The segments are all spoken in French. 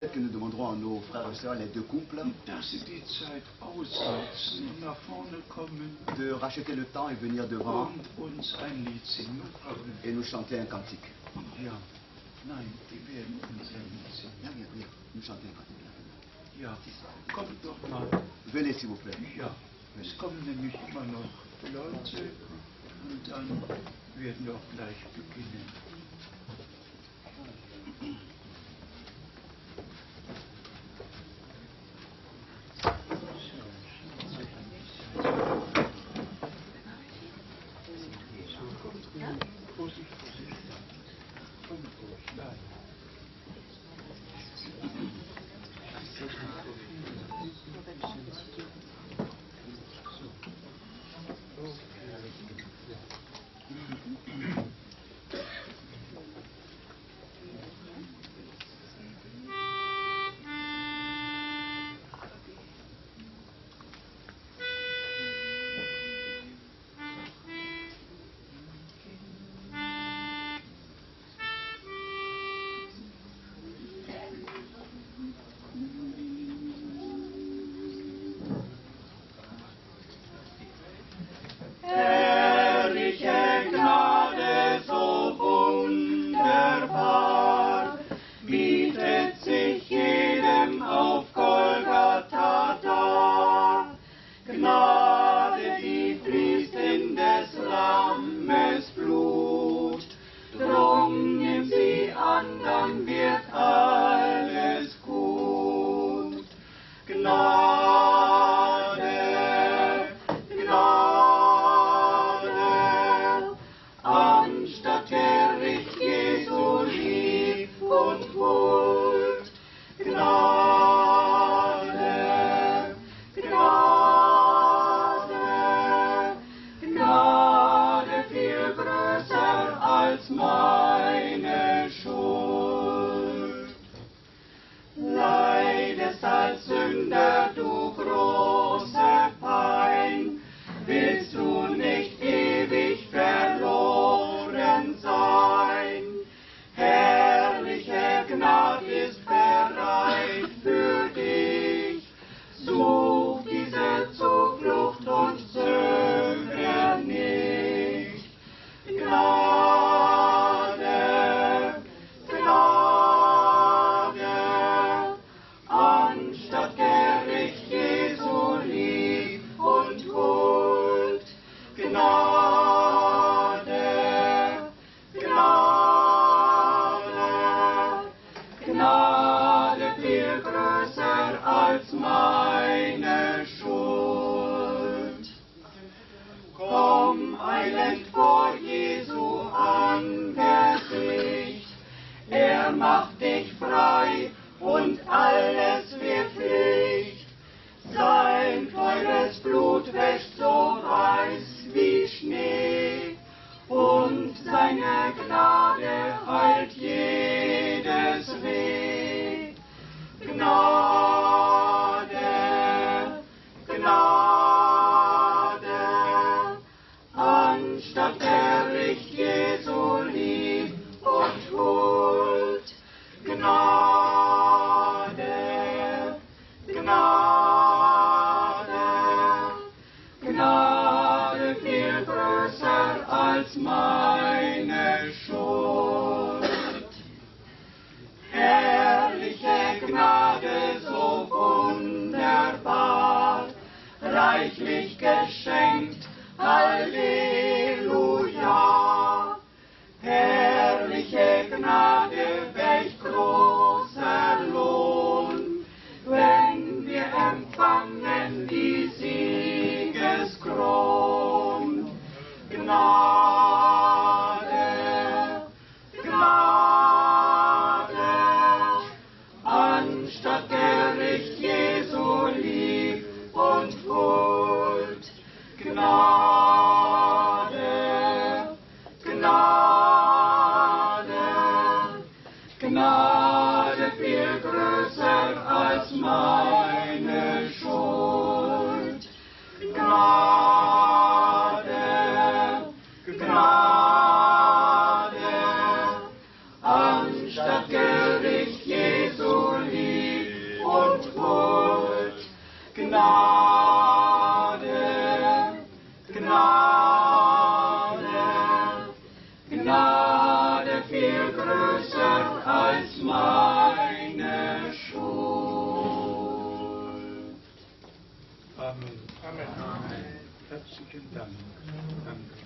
Que nous demanderons à nos frères et sœurs, les deux couples, dass sie die Zeit ausnutzen und nach vorne kommen de racheter le temps et venir devant und uns ein Lied singen. et nous chanter un cantique. Ja, nein, die werden uns ein Lied singen. Ja, ja, ja, nous chanter un cantique. Ja, kommt doch mal. Venez s'il vous plaît. Ja, es kommen nämlich immer noch Leute und dann werden wir auch gleich beginnen. Reichlich geschenkt, Halleluja. Herrliche Gnade, welch großer Lohn, wenn wir empfangen die Siegeskron. Gnade, Gnade, anstatt Gericht Jesu lieb und Huld. Gnade, Gnade, Gnade, Gnade viel größer als meine Schuld. Amen. Amen. Herzlichen Dank. Danke.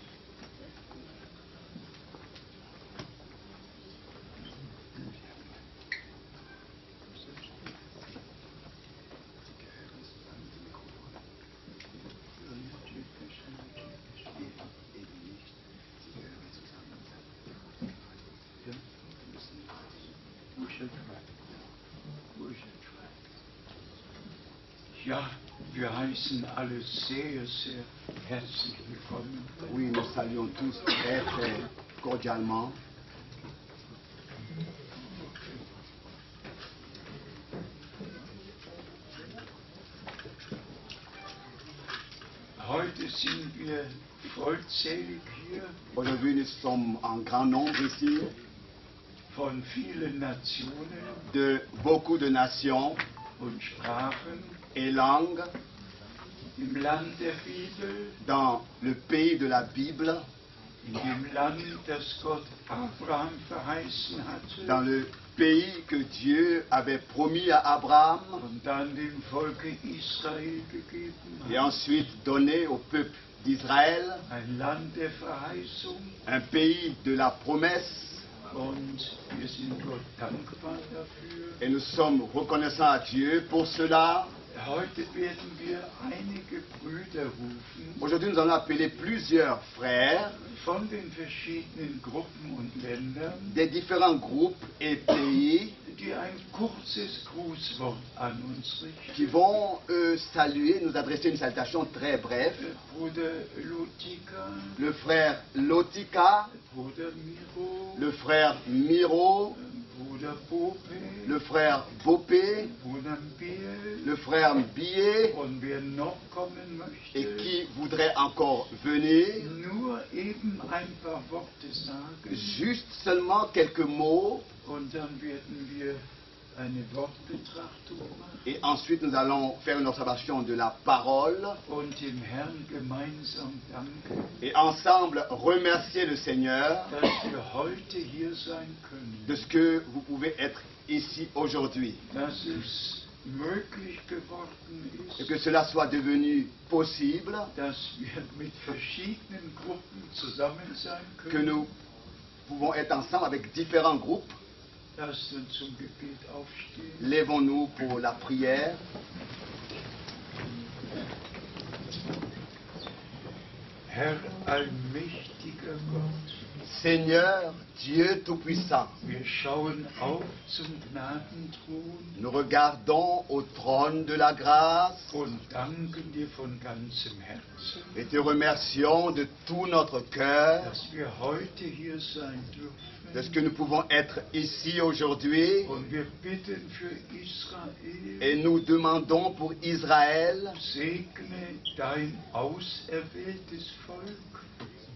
Ja, wir heißen alle sehr, sehr herzlich willkommen. Oui, nous saluons tous très, très cordialement. Heute sind wir vollzählig hier Aujourd'hui, nous sommes en grand nombre ici, von vielen Nationen de beaucoup de nations und Sprachen et langues im Land der Bibel, dans le pays de la Bible, in dem Land, das Gott Abraham verheißen hatte dans le pays que Dieu avait promis à Abraham und dann dem Volke Israel gegeben et hat. ensuite donné au peuple d'Israël, Ein Land der Verheißung, un pays de la promesse. und wir sind Gott dankbar dafür. Et nous sommes reconnaissants à Dieu pour cela. Heute werden wir einige Brüder rufen Aujourd'hui, nous allons appeler plusieurs frères von den verschiedenen Gruppen und Ländern, des différents groupes et pays die ein kurzes Grußwort an uns richten. qui vont saluer, nous adresser une salutation très brève. Bruder Lutika, Le frère Lotika, Bruder Miro, le frère Miro, Bruder Bope, le frère Bopé, Bruder Biel le frère Billet, und wer noch kommen et möchte, qui voudrait encore venir. nur eben ein paar Worte sagen Juste seulement quelques mots, und dann werden wir eine Wortbetrachtung machen et ensuite nous allons faire une observation de la parole, und dem Herrn gemeinsam danken, et ensemble remercier le Seigneur dass wir heute hier sein können, de ce que vous pouvez être ici aujourd'hui, dass es möglich geworden et ist, que cela soit devenu possible, dass wir mit verschiedenen Gruppen zusammen sein que können. nous pouvons être ensemble avec différents groupes. Lasst uns zum Gebet aufstehen. Lèvons-nous pour la prière. Herr allmächtiger Gott, Seigneur, Dieu Tout-Puissant, wir schauen auf zum Gnadenthron nous regardons au trône de la grâce und danken dir von ganzem Herzen, et te remercions de tout notre cœur dass wir heute hier sein de ce dürfen. que nous pouvons être ici aujourd'hui, Und wir bitten für Israel, et nous demandons pour Israël, segne dein auserwähltes Volk,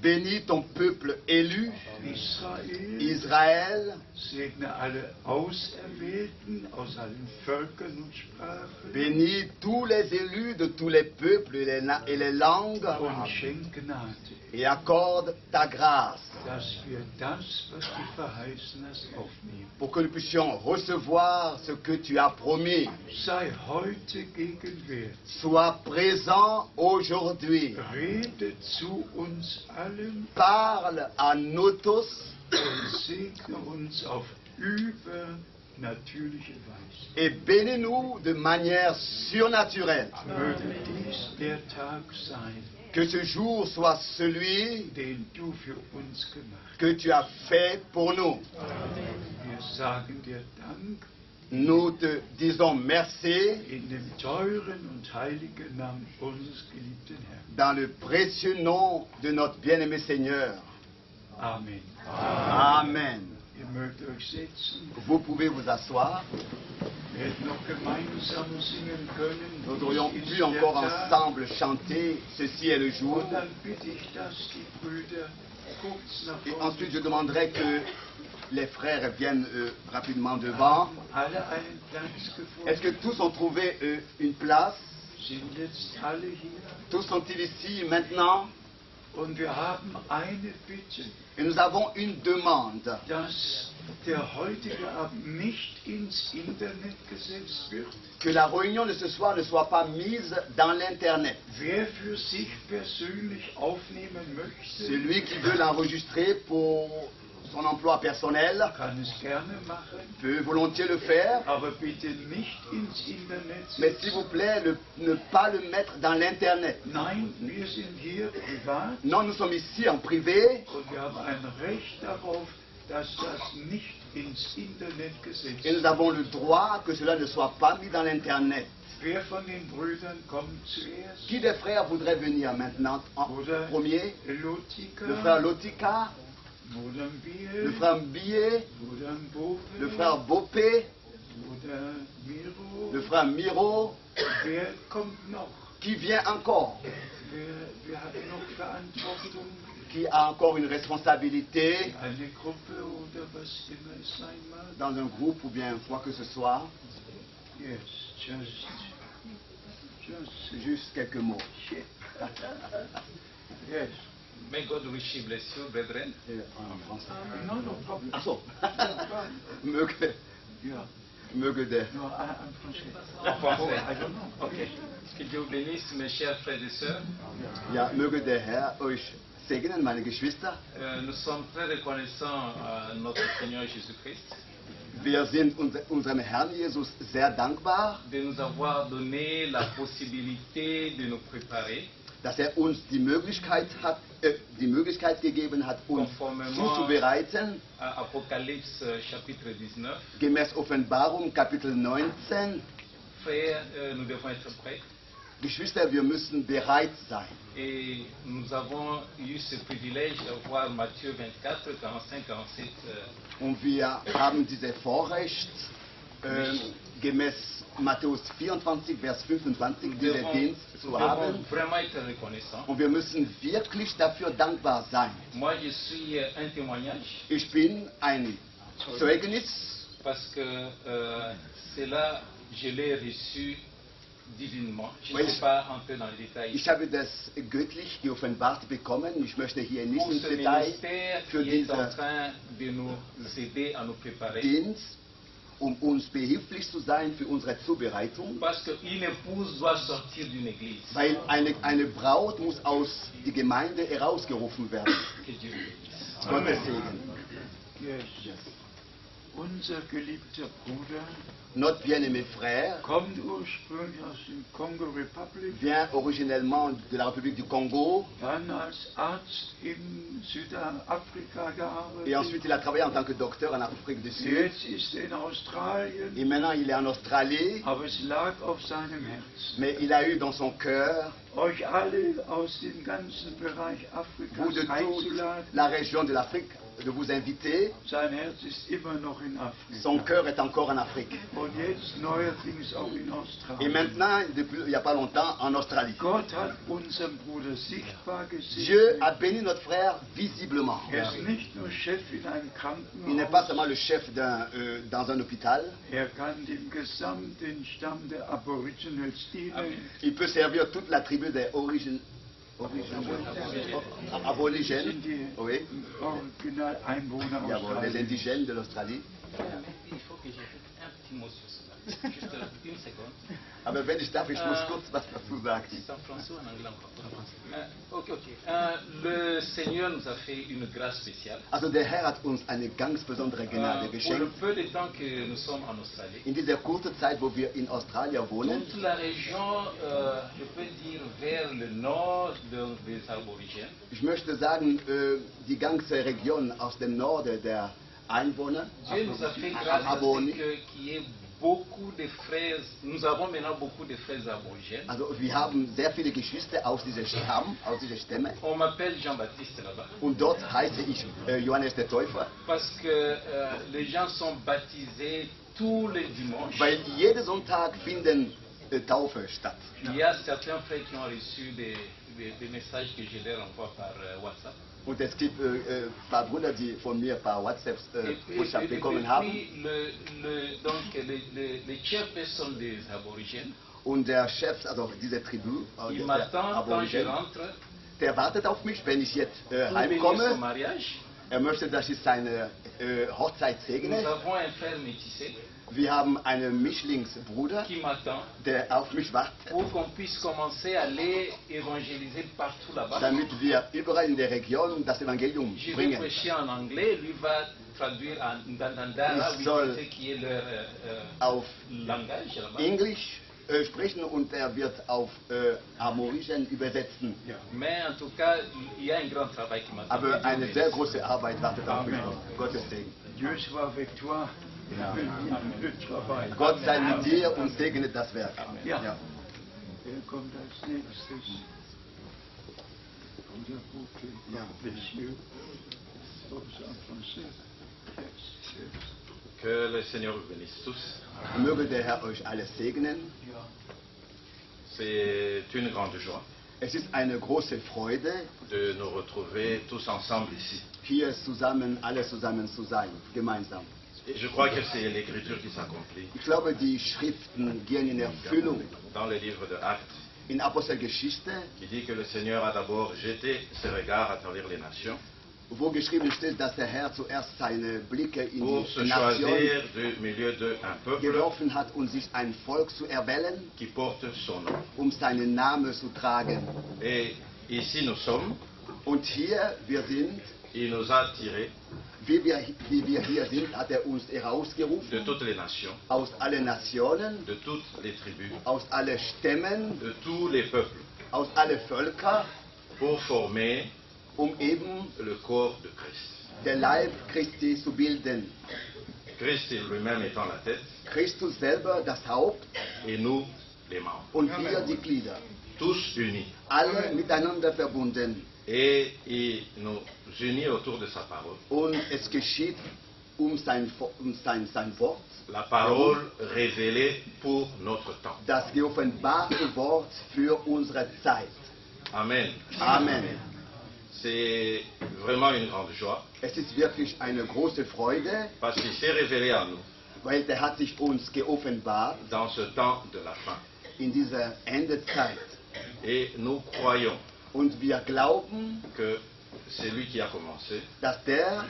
bénis ton peuple élu, Israel, Israël, segne alle Auserwählten aus allen Völkern und Sprachen bénis tous les élus de tous les peuples et les langues, und schenk Gnade, et accorde ta grâce dass wir das, was du verheißen hast, aufnehmen. pour que nous puissions recevoir ce que tu as promis. Sei heute gegenwärtig. Sois présent aujourd'hui. Rede zu uns allen Parle à nous tous und segne uns auf übernatürliche Weise. et bénis-nous de manière surnaturelle. Möge dies der Tag sein, Que ce jour soit celui den du für uns gemacht que tu as fait pour nous. hast. Wir sagen dir Dank Nous te disons merci in dem teuren und heiligen Namen unseres geliebten Herrn. dans le précieux nom de notre bien-aimé Seigneur. Amen. Amen. Ihr mögt euch setzen. Vous pouvez vous asseoir. Wir hätten noch gemeinsam singen können. Nous aurions Dies ist pu der encore Tag. ensemble chanter Ceci est le jour. Und dann bitte ich, dass die Brüder kurz nach Et vorne ensuite, je demanderai que les frères viennent rapidement devant. haben alle einen Platz gefunden. Est-ce que tous ont trouvé une place? Sind jetzt alle hier? Tous sont-ils ici maintenant? Und wir haben eine Bitte, Et nous avons une demande. dass der heutige Abend nicht ins Internet gesetzt wird. Que la réunion de ce soir ne soit pas mise dans l'Internet. Wer für sich persönlich aufnehmen möchte, Celui qui veut l'enregistrer pour son emploi personnel kann es gerne machen, peut volontiers le faire. aber bitte nicht ins Internet Mais setzen. s'il vous plaît, ne pas le mettre dans l'Internet. Nein, wir sind hier privat Non, nous sommes ici en privé und wir haben ein Recht darauf, dass das nicht ins Internet gesetzt et nous wird. avons le droit que cela ne soit pas mis dans l'Internet. Wer von den Brüdern kommt zuerst? Qui des frères voudrait venir maintenant en Bruder premier? Lotika, Le frère Lotika, Bruder le Biel, frère Billet, Bruder Bope, le frère Bopé, Bruder Miro. le frère Miro. Wer kommt noch? Qui vient encore? Wer hat noch Verantwortung? Qui a encore une responsabilité Eine Gruppe oder was immer es sein mag? dans un groupe ou bien quoi que ce soit? Yes, just. Juste quelques mots. Yes. May God richly bless you, brethren. En français. No, no problem. Ah so. Yeah. Möge der No, I'm français. En français. I don't know. Ok. Que Dieu vous bénisse, mes chers frères et sœurs. Ja, möge der Herr euch segnen, meine Geschwister. Nous sommes très reconnaissants à notre Seigneur Jésus-Christ Wir sind unserem Herrn Jesus sehr dankbar, de nous avoir donné la possibilité de nous préparer dass er uns die Möglichkeit gegeben hat, uns Conformément zuzubereiten, à Apocalypse chapitre 19. gemäß Offenbarung Kapitel 19. Frères, nous devons être prêts. Geschwister, wir müssen bereit sein. Et nous avons eu ce privilège d'avoir Matthieu 24, 45, 47 Und wir haben dieses Vorrecht, gemäß Matthäus 24, Vers 25, Nous diesen devons, Dienst nous zu devons haben. vraiment être reconnaissants. Und wir müssen wirklich dafür dankbar sein. Moi, je suis un témoignage Ich bin ein Zeugnis, parce que cela, je l'ai reçu divinement. Je ne Oui. vais pas entrer dans les détails. ich habe das göttlich geoffenbart bekommen. Ich möchte hier nicht Pour ins ce Detail ministère für qui est en diesen train de nous aider à nous préparer. Dienst, um uns behilflich zu sein für unsere Zubereitung. Parce qu'une épouse doit sortir d'une église. Weil eine Braut muss aus der Gemeinde herausgerufen werden. Que Dieu vous bénisse. Gottes Segen. Yes. Unser geliebter Bruder Notre bien-aimé frère kommt ursprünglich aus dem Kongo Republic, vient originellement de la République du Congo dann als Arzt in Südafrika et ensuite gearbeitet. il a travaillé en tant que docteur en Afrique du Sud. Jetzt ist er in Australien, Et maintenant il est en Australie, aber es lag auf seinem Herzen, mais il a eu dans son cœur, euch alle aus dem ganzen Bereich vous de Afrikas toute einzuladen. la région de l'Afrique, de vous inviter. Sein Herz ist immer noch in Son Afrika. cœur est encore en Afrique. Und jetzt neuerdings auch in Et Australien. maintenant, depuis il n'y a pas longtemps, en Australie. Gott hat unseren Bruder sichtbar Dieu gesehen. a béni notre frère visiblement. Er ist nicht nur Chef in einem Il n'est pas Krankenhaus, seulement le chef dans un hôpital. er kann dem gesamten Stamm der Aboriginals dienen. Il peut servir toute la tribu des aborigènes, Sind die oui, Original-Einwohner il y a bon, les Australiens. indigènes de l'Australie. Il faut que j'ajoute un petit mot sur cela. Juste une seconde. Aber wenn ich darf, ich muss kurz was dazu sagen. C'est en français ou en anglais encore? Ok. Le Seigneur nous a fait une grâce spéciale. Also der Herr hat uns eine ganz besondere Gnade Pour le geschenkt. peu de temps que nous sommes en Australie, In dieser kurzen Zeit, wo wir in Australien wohnen, toute la région, je peux dire vers le nord des aborigènes, ich möchte sagen, die ganze Region aus dem Norden der Einwohner, Dieu nous a fait grâce à Aboni. ce qu'il y ait beaucoup de frères. Nous avons maintenant beaucoup de frères aborigènes. also wir haben sehr viele Geschwister aus dieser Stamm, aus dieser Stämme. On m'appelle Jean-Baptiste là-bas. Und dort heiße ich Johannes der Täufer, Parce que les gens sont baptisés tous les dimanches. weil jeden Sonntag finden Taufe statt. Il y a certains frères qui ont reçu des messages que je leur envoie par WhatsApp. Und es gibt ein paar Brüder, die von mir per WhatsApp Botschaft bekommen haben. puis, donc les chairpersons des aborigènes Und der Chef, also diese Tribu, il der m'attend quand je Aborigène, rentre der wartet auf mich, wenn ich jetzt pour bénir son heimkomme. mariage. Er möchte, dass ich seine Hochzeit Nous segne. avons un frère métissé Wir haben einen Mischlingsbruder, qui m'attend der auf mich wartet, pour qu'on puisse commencer à aller évangéliser partout là-bas. damit wir überall in der Region das Evangelium Je vais bringen. prêcher en anglais, lui va traduire en Dandandara, Il soll qui est leur Auf langage là-bas. Englisch sprechen und er wird auf Aborigène übersetzen. Mais en tout cas, il y a un grand travail qui m'attend. Aber eine sehr große Arbeit wartet auf mich. Gottes Segen. Dieu soit avec toi. Ja. Le travail. Gott sei mit dir und segnet das Werk. Ja. Ja. Wer kommt als nächstes? Unser Buch, Ja. Monsieur. Sauce en français. Yes. Que le Seigneur vous bénisse tous. Möge der Herr euch alle segnen. C'est une grande joie Es ist eine große Freude, de nous retrouver tous ensemble ici. hier zusammen, alle zusammen zu sein, gemeinsam. Et je crois que c'est l'Écriture qui s'accomplit Ich glaube, die Schriften gehen in Erfüllung. dans le livre de Actes, In Apostelgeschichte, qui dit que le Seigneur a d'abord jeté ses regards à travers les nations wo geschrieben steht, dass der Herr zuerst seine Blicke in pour se die Nation choisir du milieu d'un peuple geworfen hat und sich ein Volk zu erwählen, qui porte son nom. um seinen Namen zu tragen. Et ici nous sommes, Und hier wir sind, il nous a tirés wie wir hier sind, hat er uns herausgerufen, de toutes les nations, aus allen Nationen, de toutes les tribus, aus allen Stämmen, de tous les peuples, aus allen Völkern, pour former um eben le corps de Christ. der Leib Christi zu bilden. Christ lui-même étant la tête Christus selber das Haupt et nous les membres. und wir die Glieder. Tous unis. Alle miteinander verbunden. Et il nous unit autour de sa parole. Und es geschieht sein Wort, La parole révélée pour notre temps. das geoffenbarte Wort für unsere Zeit. Amen. Amen. C'est vraiment une grande joie Es ist wirklich eine große Freude, parce qu'il s'est révélé à nous weil der hat sich uns geoffenbart dans ce temps de la fin. in dieser Endezeit. Et nous croyons Und wir glauben, que c'est lui qui a commencé dass der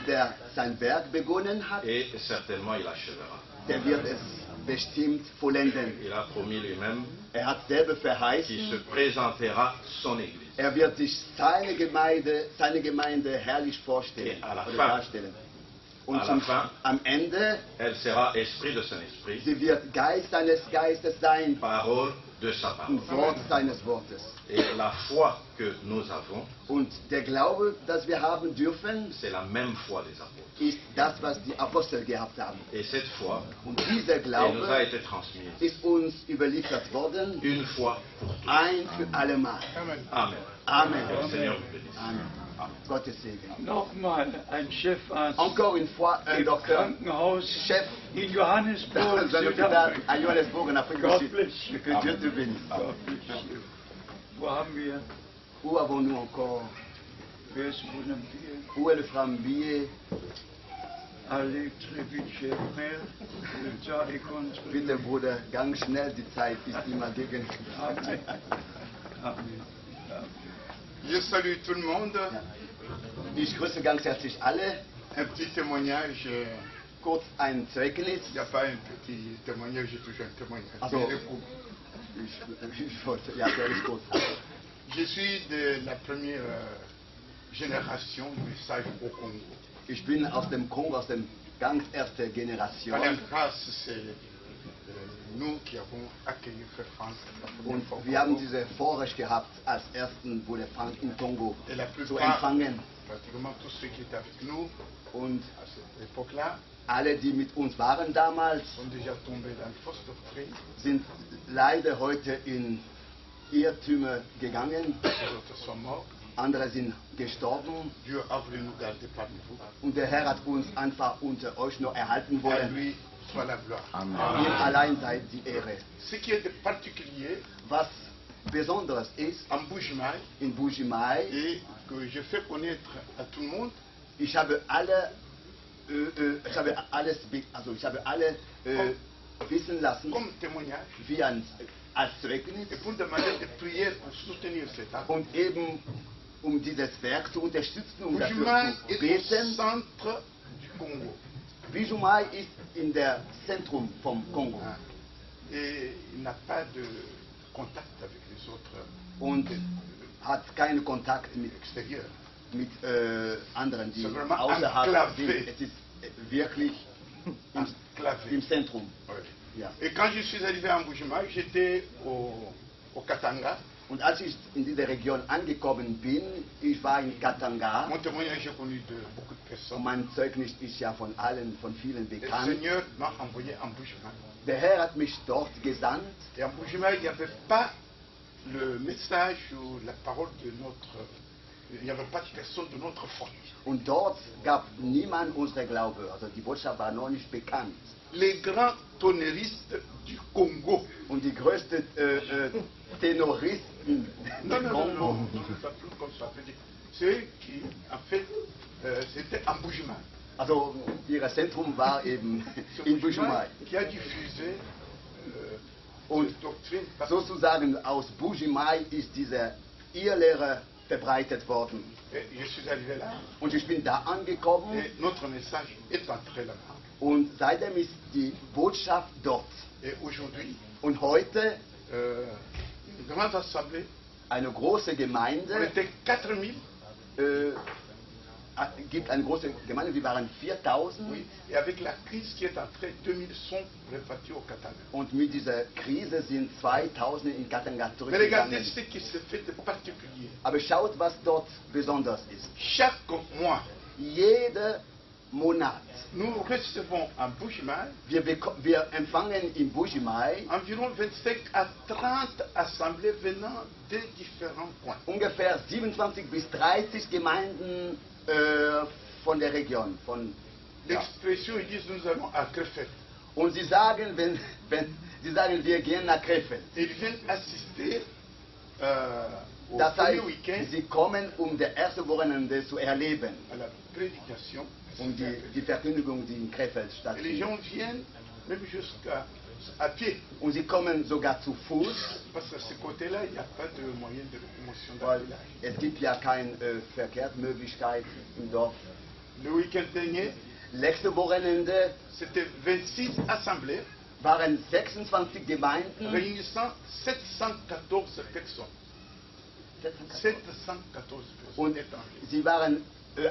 sein Werk begonnen hat, et certainement il achèvera. der wird es bestimmt vollenden. Il a promis lui-même Er hat selber qu'il se verheißen, présentera son Église. er wird sich seine Gemeinde herrlich vorstellen Et à la oder fin. darstellen. Und À la fin. am Ende, Elle sera esprit de son esprit, sie wird Geist seines Geistes sein parole de sa parole. und Wort seines Wortes. Et la foi que nous avons, Und der Glaube, das wir haben dürfen, c'est la même foi des apôtres. ist das, was die Apostel gehabt haben. Et cette foi, Und dieser elle nous a Glaube été transmise ist uns überliefert worden, une fois pour toutes. ein für alle Mal. Amen. Amen. Que le Seigneur vous bénisse. Amen. Gottes Segen. Nochmal ein Chefarzt Encore une fois, un im docteur, Krankenhaus chef in dans Johannesburg, un hôpital Südafrika. à Johannesburg en Afrique God du Sud. bless you. Que Dieu te bénisse. God bless you. Wo haben wir? Où avons-nous encore? Wer ist Bonampire? Où est le frère Billet? Allez très vite, cher frère. Le temps est contre nous. Bitte, Bruder, ganz schnell, die Zeit ist immer gegen. Amen. Amen. Je salue tout le monde. Ich grüße ganz herzlich alle. Un petit témoignage. Kurz ein Zeugnis. Il n'y a pas un petit témoignage, j'ai toujours un témoignage. Also, Mais beaucoup. ich wollte, ja, der ist gut. Je suis de la première génération du message au Congo. Ich bin aus dem Kongo, aus der ganz ersten Generation. Alain Grasse, c'est nous qui avons accueilli Frère Franck la première Und fois au wir haben Congo. diese Vorrecht gehabt, als ersten Bruder Frank im Kongo Et la zu plupart, empfangen. pratiquement tous ceux qui étaient avec nous Und à cette époque-là, alle, die mit uns waren damals, sont déjà tombés dans une fausse doctrine. sind leider heute in Irrtümer gegangen. Les autres sont morts. Andere sind gestorben. Dieu a voulu nous garder parmi vous. Und der Herr hat uns einfach unter euch noch erhalten À wollen. lui soit la gloire. Ihm allein sei die Ehre. Ce qui est de particulier Was Besonderes ist, en Bujimaï, in Bujimai, et que je fais connaître à tout le monde, ich habe alle wissen lassen, comme témoignage, wie als Zeugnis et pour demander des prières pour soutenir cet acte. und eben um dieses Werk zu unterstützen, um dafür Bujumaï zu est au beten. centre du Congo. Bujumaï ist in der Zentrum vom Kongo Hein. Et il n'a pas de contact avec les autres und hat keinen Kontakt extérieurs. mit anderen, die C'est vraiment außerhalb enclavé. sind. Es ist wirklich im Enclavé. Zentrum. Ouais. Ja. Et quand je suis arrivé en Bujumaï, j'étais au Katanga. Und als ich in dieser Region angekommen bin, ich war in Katanga Mon témoignage, j'ai connu de beaucoup de und personnes. mein Zeugnis ist ja von allen, von vielen Et le bekannt. Seigneur m'a envoyé en Bujumaï. Der Herr hat mich dort gesandt Et en Bujumaï, il n'y avait pas le message ou la parole de notre... Il n'y avait pas de personne de notre foi. und dort gab niemand unsere Glaube. Also die Botschaft war noch nicht bekannt. Les grands tonneristes du Congo. Und die größten Tenoristen Non, des non, non, Kongo, non, c'est pas plus comme ça. Ceux qui, en fait, c'était en Bujumaï. also ihr Zentrum war eben C'est in Bujumaï. qui a diffusé Und cette doctrine. Parce sozusagen aus Bujumaï ist diese Irrlehre verbreitet worden. que je suis arrivé là Und ich bin da angekommen et notre message est entré là-bas. und seitdem ist die Botschaft dort. Et aujourd'hui, Und heute une grande assemblée, eine große on Gemeinde, était 4000, gibt eine große Gemeinde, wir waren 4000 oui, et avec la crise qui est entrée, 2000 sont repartis au Katanga. und mit dieser Krise sind 2000 in Katanga Mais regardez zurückgegangen. ce qui se fait de particulier. Aber schaut, was dort besonders ist. Chaque mois, Jeden Monat, nous recevons en Bujumaï wir empfangen in Bujumaï environ 25 à 30 assemblées venant de différents points. ungefähr 27 bis 30 Gemeinden von der Region. Ja. L'expression, ils disent nous allons à Krefeld. Und sie sagen, sie sagen, wir gehen nach Krefeld. Ils viennent assister au Das premier heißt, week-end sie kommen, um das erste Wochenende zu erleben, à la prédication. um die Verkündigung, die in Krefeld Et les stattfindet. gens viennent même jusqu'à à pied. Und sie kommen sogar zu Fuß, Parce que ce côté-là, il n'y a pas de moyen de locomotion dans weil le village. es gibt ja keine Verkehrsmöglichkeit im Dorf. Le week-end dernier, Letzte Wochenende c'était 26 assemblées waren 26 Gemeinden, réunissant 714 personnes. 714 personnes. und étrangers. sie waren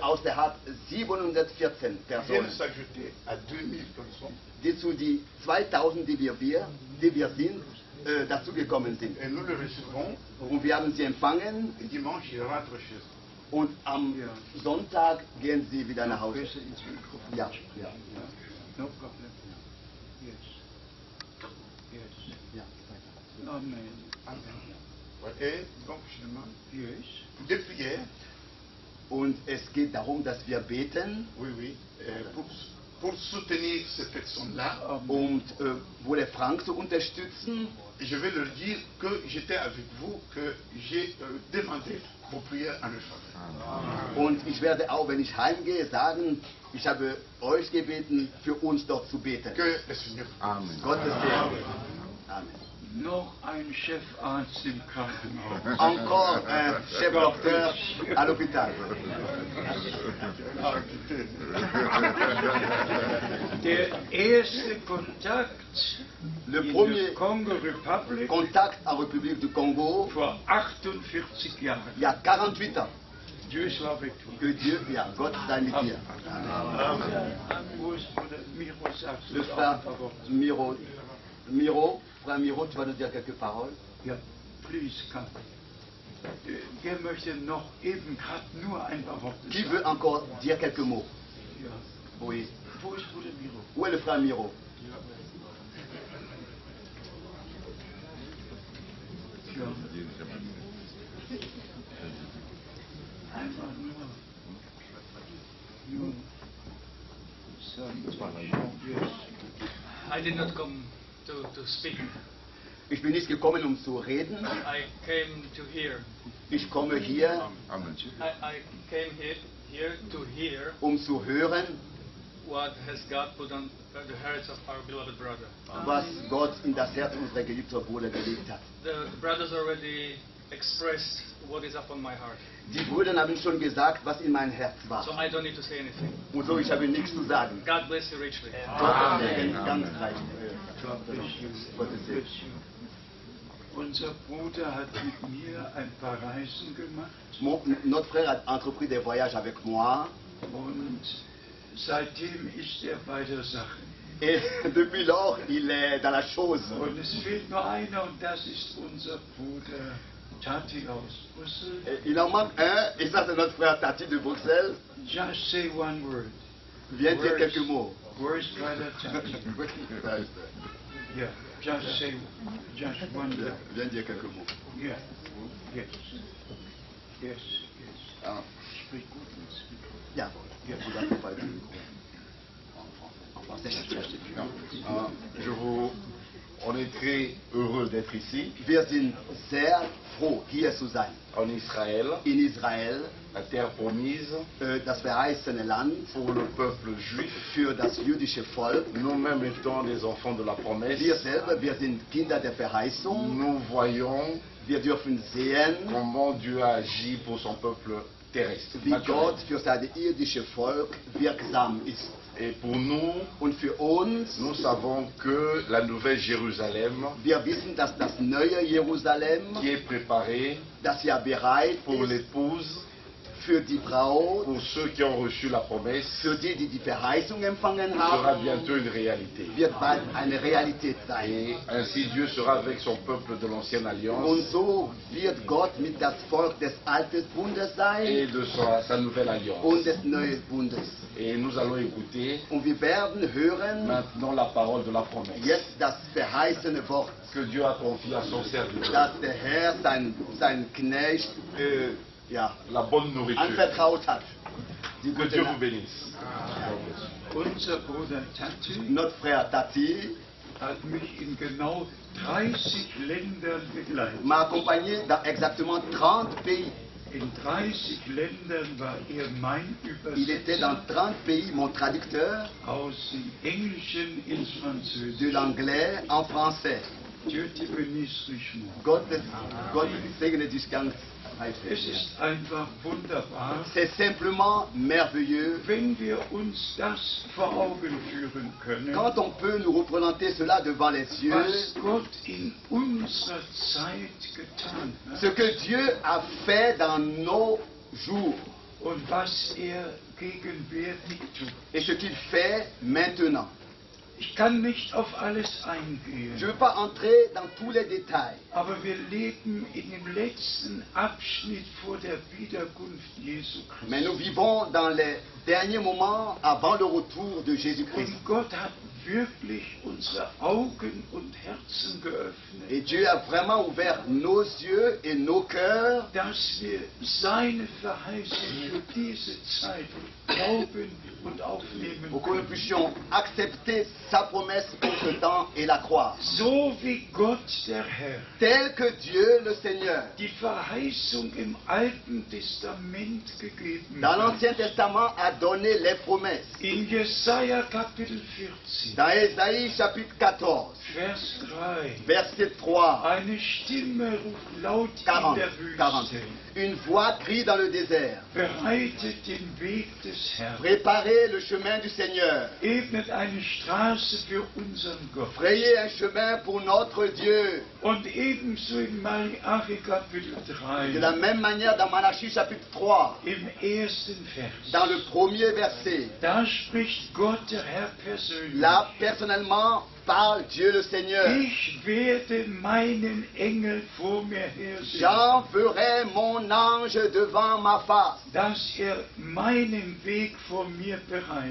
aus der Haft 714 Ils Personen, viennent s'ajouter à 2000 personnes. die zu die 2000, die wir sind, dazugekommen sind. Et nous le recevons. Und wir haben sie empfangen Et dimanche, ils rentrent chez eux. und am Sonntag gehen sie wieder nach Hause. Besser ins Mikrofon. Ja, ja, No problem. Yes. Yes. ja. Amen. Amen. Et donc, je demande Yes. des prières. Und es geht darum, dass wir beten, Oui, oui. Pour soutenir ces personnes-là. um Bruder Frank zu unterstützen. Et je vais leur dire que j'étais avec vous, que j'ai demandé vos prières en leur faveur. Und ich werde auch, wenn ich heimgehe, sagen, ich habe euch gebeten, für uns dort zu beten. Que le Seigneur. Gottes Segen. Amen. Noch ein Chefarzt im Krankenhaus. Encore un chef docteur à l'hôpital. Der erste Kontakt Le in premier der Congo Republic contact en République du Congo, vor 48 Jahren. il y a 48 ans. Dieu soit avec toi. Que Dieu, ja, Gott sei mit dir. Wo ist Bruder Miro? Sagst Le du auch frère ein paar Worte? frère Miro, tu vas nous dire quelques paroles. Ja, please come. Wer möchte noch eben gerade nur ein paar Worte Qui sagen? veut encore dire quelques mots? Ja. Oui. Wo ist Bruder Miro? Où est le frère Miro? Ja. Einfach nur sagen. Yes. I did not come to speak. Ich bin nicht gekommen, um zu reden. I came to hear. Ich komme hier, I came here to hear um zu hören, what has God put on the hearts of our beloved brother. Was Gott in das Herz unserer geliebten Bruder gelegt hat. The brothers already expressed what is upon my heart. Die Brüder haben schon gesagt, was in mein Herz war. So I don't need to say anything. Und so, ich habe nichts zu sagen. God bless you richly. Gott segnet ganz reich. Gottes Segen. Unser Bruder hat mit mir ein paar Reisen gemacht Notre frère a entrepris des voyages avec moi. und seitdem ist er bei der Sache. Et depuis lors, il est dans la chose. Und es fehlt nur einer und das ist unser Bruder Tati aus Brüssel. Et il en manque un, et ça c'est notre frère Tati de Bruxelles. Just say one word. Viens dire quelques mots. Where's Brother Tati? Yeah, just say just one word. Viens dire quelques mots. Yeah. Yes. Yes. Yes. Ah. Sprich gut ins Mikro. Ja, vous n'avez pas le micro. En français, On est très heureux d'être ici, Wir sind sehr froh, hier zu sein. en Israël, In Israel, la terre promise das verheißene Land pour le peuple juif. für das jüdische Volk. Nous-mêmes étant des enfants de la promesse, Wir selber, wir sind Kinder der Verheißung. nous voyons Wir dürfen sehen, comment Dieu a agi pour son peuple terrestre. wie naturel. Gott für sein irdisches Volk wirksam ist. Et pour nous, Und für uns, nous savons que la nouvelle Jérusalem, wir wissen, dass das neue Jerusalem, qui est préparée das ja bereit pour ist l'épouse, für die Braut, pour ceux qui ont reçu la promesse, für die, die die Verheißung empfangen sera haben, bientôt une réalité. wird bald eine Realität sein. Et ainsi Dieu sera avec son peuple de l'ancienne Und alliance so wird Gott mit das Volk des alten Bundes et sein de sa nouvelle alliance. und des neuen Bundes. Et nous allons écouter Und wir werden hören maintenant la parole de la promesse jetzt das verheißene Wort, que Dieu a confié à son serviteur. das der Herr sein Knecht La bonne nourriture. anvertraut hat. Die Que gute Dieu Nacht. vous bénisse. Unser Bruder Tati Notre frère Tati hat mich in genau 30 Ländern begleitet. m'a accompagné dans exactement 30 pays. In 30 Ländern war er mein Il était dans Übersetzer 30 pays, mon traducteur, aus dem Englischen ins de Französische. l'anglais en français. Dieu te bénisse richement. Gott segne dich ganz Es herzlich. ist einfach wunderbar, C'est simplement merveilleux wenn wir uns das vor Augen führen können, quand on peut nous représenter cela devant les yeux, was Gott in unserer Zeit getan ce hat que Dieu a fait dans nos jours und was er gegenwärtig tut. et ce qu'il fait maintenant. Ich kann nicht auf alles eingehen, Je ne veux pas entrer dans tous les détails, aber wir leben in dem letzten Abschnitt vor der Wiederkunft Jesu mais nous Christi. vivons dans les derniers moments avant le retour de Jésus-Christ. Und Gott hat wirklich unsere Augen und Herzen geöffnet, Et Dieu a vraiment ouvert nos yeux et nos cœurs dass wir seine Verheißung für diese Zeit glauben und aufnehmen pour que nous können. puissions accepter sa promesse pour ce temps et la croire. So wie Gott der Herr Tel que Dieu le Seigneur, die Verheißung im Alten Testament gegeben dans hat. l'Ancien Testament, a donné les promesses. In Jesaja Kapitel 14, Dans Ésaïe chapitre 14, Vers 3, verset 3, eine Stimme ruft laut in 40, der 40. Wüste, Une voix crie dans le désert, bereitet den Weg des Herrn, préparez le chemin du Seigneur, ebnet eine Straße für unseren Gott. frayez un chemin pour notre Dieu. Und ebenso in Malachi Kapitel De la 3, même manière, dans Malachie chapitre 3, im ersten Vers, dans le premier verset, da spricht Gott der Herr persönlich. là, personnellement, parle Dieu le Seigneur. Ich werde meinen Engel vor mir her sehen, J'enverrai mon ange devant ma face dass meinen Weg vor mir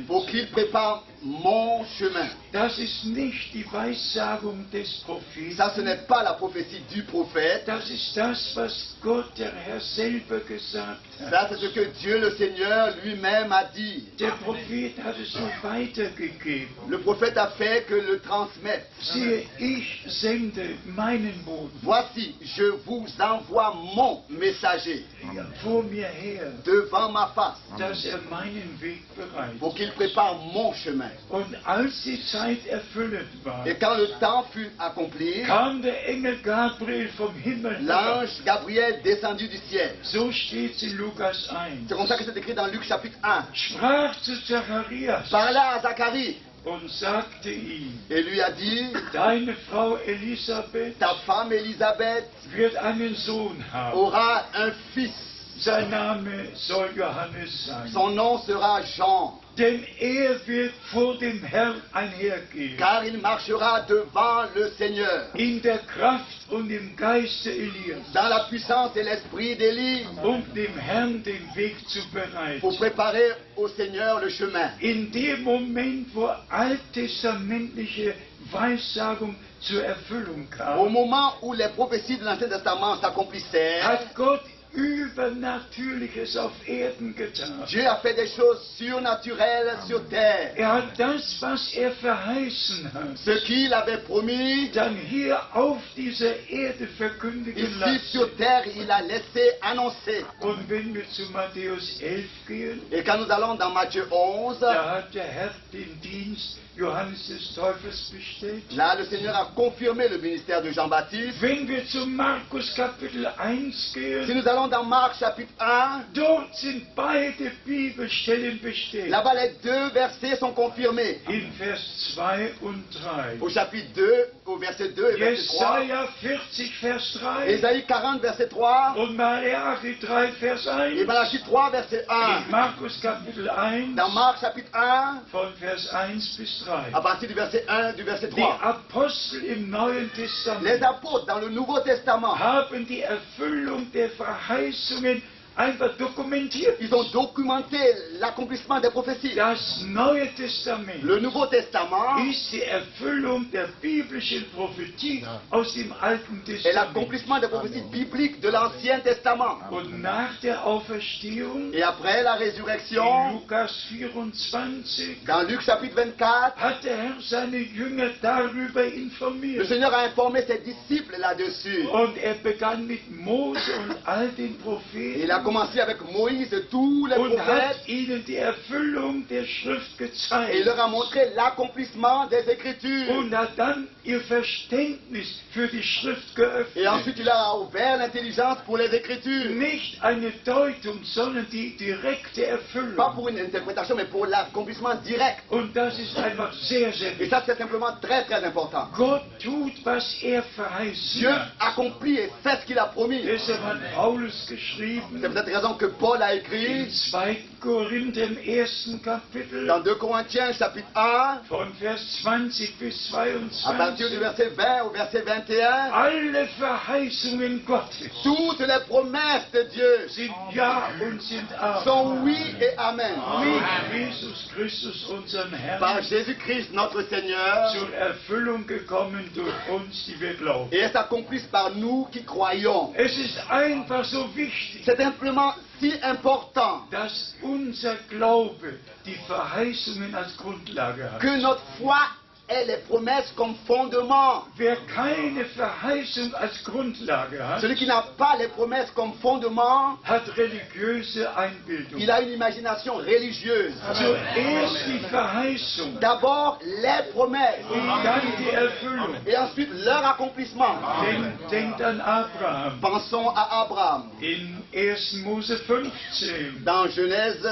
pour bereitet. qu'il prépare mon chemin. Das ist nicht die Weissagung des Ça, ce Propheten. n'est pas la prophétie du prophète. Das ist das, was Gott der Herr selber gesagt Ça, hat. c'est ce que Dieu le Seigneur lui-même a dit. Der Prophet hat es so weitergegeben. Le prophète a fait que le transmettre transmettre. Siehe, ich sende meinen Boten Voici, je vous envoie mon messager vor mir her, devant ma face dass meinen Weg bereitet. pour qu'il prépare mon chemin. Und als die Zeit erfüllt war, Et quand le temps fut accompli, kam der Engel Gabriel vom Himmel herab. l'ange Gabriel descendu du ciel. So steht es in Lukas 1. C'est comme ça que c'est écrit dans Luc chapitre 1. Sprach zu Zacharias Parla à Zacharie und sagte ihm, et lui a dit, deine Frau Elisabeth ta femme Élisabeth wird einen Sohn haben. aura un fils. Sein Name soll Johannes sein. Son nom sera Jean, Denn wird vor dem Herrn einhergehen. car il marchera devant le Seigneur, In der Kraft und im Geiste Elias, dans la puissance et l'esprit d'Élie, um dem Herrn den Weg zu bereiten. pour préparer au Seigneur le chemin. In dem Moment, wo alttestamentliche Weissagung zur Erfüllung Au kam, moment où les prophéties de l'Ancien Testament s'accomplissaient, hat Gott Übernatürliches auf Erden getan. Dieu a fait des choses surnaturelles sur terre. Hat das, was verheißen hat, Ce qu'il avait promis, dann hier auf dieser Erde verkündigen ici lassen. sur terre, il a laissé annoncer. Und wenn wir zu Matthäus 11 gehen, Et quand nous allons dans Matthieu 11, da hat der Herr den Dienst Johannes des Täufers bestätigt. là, le Seigneur a confirmé le ministère de Jean-Baptiste. Wenn wir zu Markus Kapitel 1 Si gehen, nous allons dans Marc chapitre 1, dort sind beide Bibelstellen bestätigt. là-bas les deux versets sont confirmés. In Vers 2 und 3. Au chapitre 2, au verset 2 et verset 3. Jesaja 40, Vers 3 Ésaïe 40, verset 3. und Malachi 3, Vers Et 1. Malachie 3, verset 1. In Markus Kapitel 1 Dans Marc chapitre 1, von Vers 1 bis 3. à partir du verset 1, du verset Die 3. Apostel im Neuen Les Testament apôtres dans le Nouveau Testament, haben die Erfüllung der Verheißungen einfach dokumentiert. ils ont documenté l'accomplissement des prophéties. Das Neue Testament Le Nouveau Testament ist die Erfüllung der biblischen Prophetie aus dem Alten est Testament. l'accomplissement des prophéties bibliques de l'Ancien Testament. Und nach der Auferstehung Et après la in résurrection, Lukas 24 dans Luc chapitre 24, hat der Herr seine Jünger darüber le informiert. Seigneur a informé ses disciples là-dessus. Und begann mit Mose und all den Il Propheten a commencé avec Moïse et tous les und hat prophètes ihnen die Erfüllung der Schrift et il gezeigt leur a montré l'accomplissement des Écritures. und hat dann ihr Verständnis für die Schrift Et geöffnet. ensuite il a ouvert l'intelligence pour les Écritures. Nicht eine Deutung, sondern die direkte Pas Erfüllung. pour une interprétation, mais pour l'accomplissement direct. Und das ist einfach sehr, sehr Et wichtig. ça c'est simplement très très important. Gott tut, was verheißen Dieu hat. accomplit et fait ce qu'il a promis. Deshalb hat Paulus C'est geschrieben, pour cette raison que Paul a in écrit 2. Korinther im 1. Kapitel, dans 2 Corinthiens chapitre 1, von Vers 20 bis à partir du 22, verset 20 au verset 21, alle Verheißungen Gottes toutes les promesses de Dieu sind Ja und sind sont Amen. oui et amen. Mit Jesus Christus, unserem Par Herrn, Jésus-Christ notre Seigneur, zur Erfüllung gekommen durch uns, die wir glauben. et elles s'accomplissent par nous qui croyons. Es ist einfach so wichtig, C'est simplement si important dass unser Glaube die Verheißungen als Grundlage hat. que notre foi ait les promesses comme fondement. Wer keine Verheißung als Grundlage hat, Celui qui n'a pas les promesses comme fondement, hat religiöse Einbildung. il a une imagination religieuse. Zuerst die Verheißung D'abord les promesses und dann die Erfüllung. et ensuite leur accomplissement. Denkt an Abraham. Pensons à Abraham. In 1. Mose 15 Dans Genèse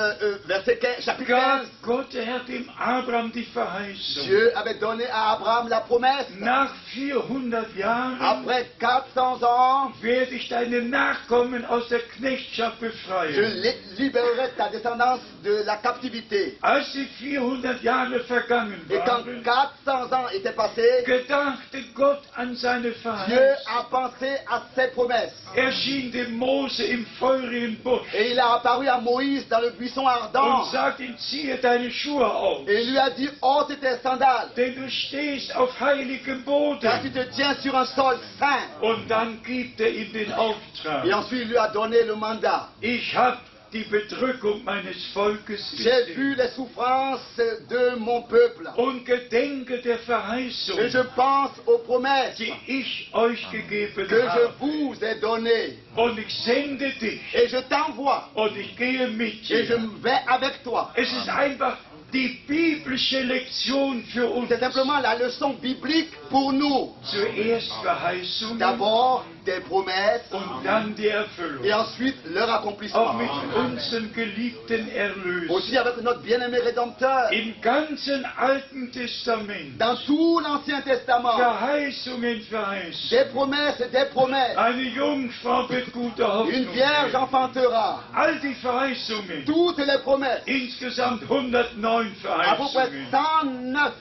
verset 15, chapitre gab 15, Gott der Herr dem Abraham die Verheißung. Dieu avait donné à Abraham la promesse. Nach 400 Jahren Après 400 ans, werde ich deine Nachkommen aus der Knechtschaft je befreien. libérerai ta descendance de la captivité. Als die 400 Jahre vergangen Et quand waren, 400 ans étaient passés, gedachte Gott an seine Dieu Verheißung. a pensé à ses promesses. Erschien dem Mose im feurigen Busch Et il a apparu à Moïse dans le buisson und ardent. sagte ihm, ziehe deine Schuhe aus, Et il lui a dit, ôte tes sandales, denn du stehst auf heiligem car tu Boden. te tiens sur un sol saint. Und dann gibt er ihm den Et Auftrag. ensuite, il lui a donné le mandat. Ich habe die Bedrückung meines Volkes J'ai vu gesehen les souffrances de mon peuple. und gedenke der Et je Verheißung, pense aux promesses die ich euch gegeben que je habe. vous ai données. Und ich sende dich Et je t'envoie. und ich gehe mit Et je dir. vais avec toi. Es ist einfach die biblische Lektion für uns. C'est simplement la leçon biblique pour nous. Zuerst Verheißungen D'abord des promesses und dann die Erfüllung. et ensuite leur Auch accomplissement. mit unserem geliebten Erlöser. Aussi avec notre bien-aimé Rédempteur. Im ganzen Alten Testament Dans tout l'Ancien Testament, Verheißungen, Verheißungen. des promesses et des promesses. Eine Jungfrau wird gute Une Hoffnung vierge geben. enfantera. All die Verheißungen, Toutes les promesses. insgesamt 109 À peu près Verheißungen, 109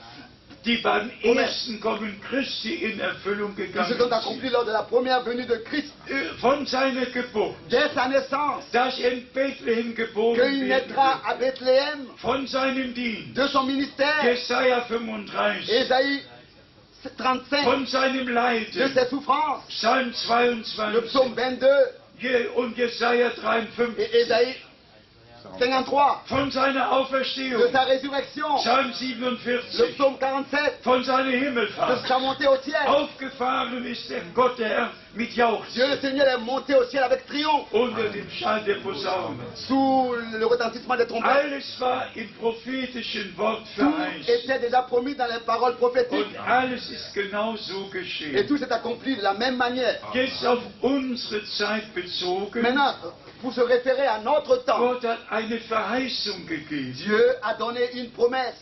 die beim ersten Kommen Christi in Erfüllung qui gegangen se sont accomplis sind. lors de la première venue de Christ. Von seiner Geburt, Dès sa naissance, dass er in Bethlehem geboren qu'il werden naîtra wird. à Bethléem, Von seinem Dienst, de son ministère, Jesaja 35, Ésaïe 35, von seinem de Leiden, ses souffrances, Psalm le 22 psaume 22 und Jesaja 53, et Ésaïe 53, von seiner de Auferstehung, sa résurrection, Psalm le 47, psaume 47, von seiner de Himmelfahrt. sa montée au ciel. Aufgefahren ist der Gott, der Herr, mit Dieu Jauchzen le Seigneur est monté au ciel avec triomphe, unter dem Schall der Posaune. sous le retentissement des trompettes. Alles war im prophetischen Wort Tout verheißen. était déjà promis dans les paroles prophétiques. Und alles ist genau so Et geschehen. tout s'est accompli de la même manière. Jetzt auf unsere Zeit bezogen, Maintenant, pour se référer à notre temps, Gott hat eine Verheißung gegeben. Dieu a donné une promesse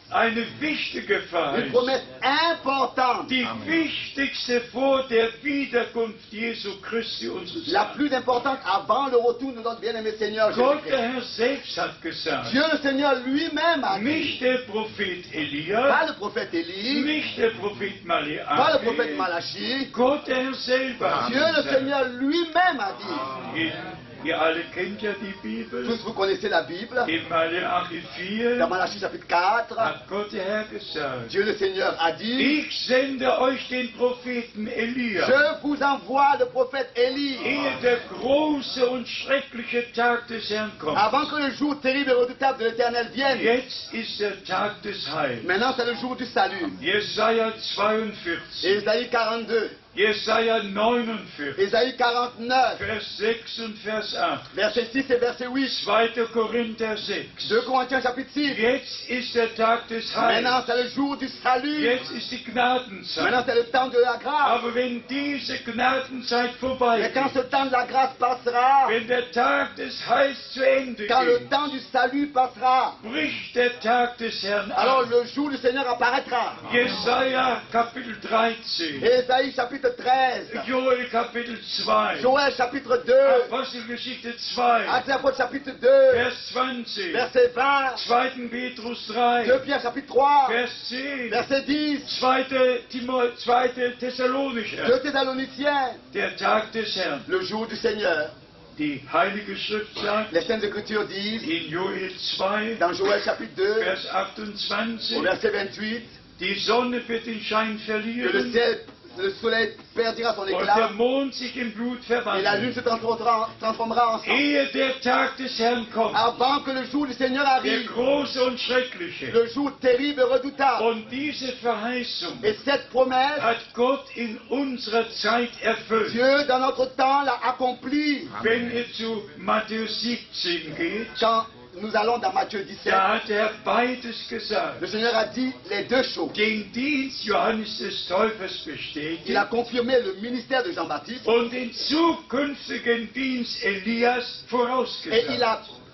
Wichtige une Verheißung. promesse importante, Die wichtigste vor der Wiederkunft Jesu Christi, unseres la Herrn. plus importante avant le retour de notre bien-aimé Seigneur Gott, Jésus-Christ. der Herr selbst hat gesagt, Dieu le Seigneur lui-même a dit, nicht der Prophet pas Elia, le prophète Élie, nicht der Prophet pas le prophète Malachi, Malachi, Gott, der Herr selber hat Dieu le gesagt. Seigneur lui-même a dit. Ihr alle kennt ja die Bibel. Tous vous connaissez la Bible, In Malachi 4 dans Malachie chapitre 4, hat Gott, der Herr, gesagt, Dieu le Seigneur a dit, ich sende euch den Propheten Elia, je vous envoie le prophète Élie, ehe der große und schreckliche Tag des Herrn kommt. avant que le jour terrible et redoutable de l'Éternel vienne. Jetzt ist der Tag des Heils. Maintenant, c'est le jour du salut. Jesaja 42, Ésaïe 42, Jesaja 49, Ésaïe 49, Vers 6 und Vers 8, verset 6 et verset 8, 2. Korinther 6. 2 Corinthiens chapitre 6. Jetzt ist der Tag des Maintenant, Heils. c'est le jour du salut. Jetzt ist die Gnadenzeit. Maintenant, c'est le temps de la grâce. Aber wenn diese Gnadenzeit vorbei Mais quand ist, ce temps de la grâce passera, wenn der Tag des Heils zu Ende quand le geht, temps du salut passera, bricht der Tag des Herrn alors an. le jour du Seigneur apparaîtra. Jesaja Kapitel 13, Ésaïe chapitre 13, Joel Kapitel 2, Joël chapitre 2, Apostelgeschichte 2, Actes des Apôtres chapitre 2, Vers 20, verset 20, 2. Petrus 3, 2 Pierre chapitre 3, Vers 10, verset 10, 2. Thessalonicher, 2 Thessaloniciens, der Tag des Herrn. le jour du Seigneur. Die Heilige Schrift sagt Les Saintes Écritures disent, in Joel 2, dans Joël chapitre 2, Vers au 28, verset 28, die Sonne wird den Schein que le verlieren ciel, le soleil perdira son und der éclat Mond sich in Blut et la lune verwandelt. se transformera en sang. Ehe der Tag des Herrn kommt, Avant que le jour du Seigneur der arrive, große und schreckliche. le jour terrible et redoutable. Und diese Verheißung Et cette promesse, hat Gott in unserer Zeit erfüllt. Dieu dans notre temps l'a accomplie. Wenn ihr zu Matthäus 17 geht, Quand nous allons dans Matthieu 17, da hat er beides gesagt. le Seigneur a dit les deux choses. Den Dienst Johannes des Täufers Il bestätigt a confirmé le ministère de Jean-Baptiste und den zukünftigen Dienst Elias et il vorausgesagt.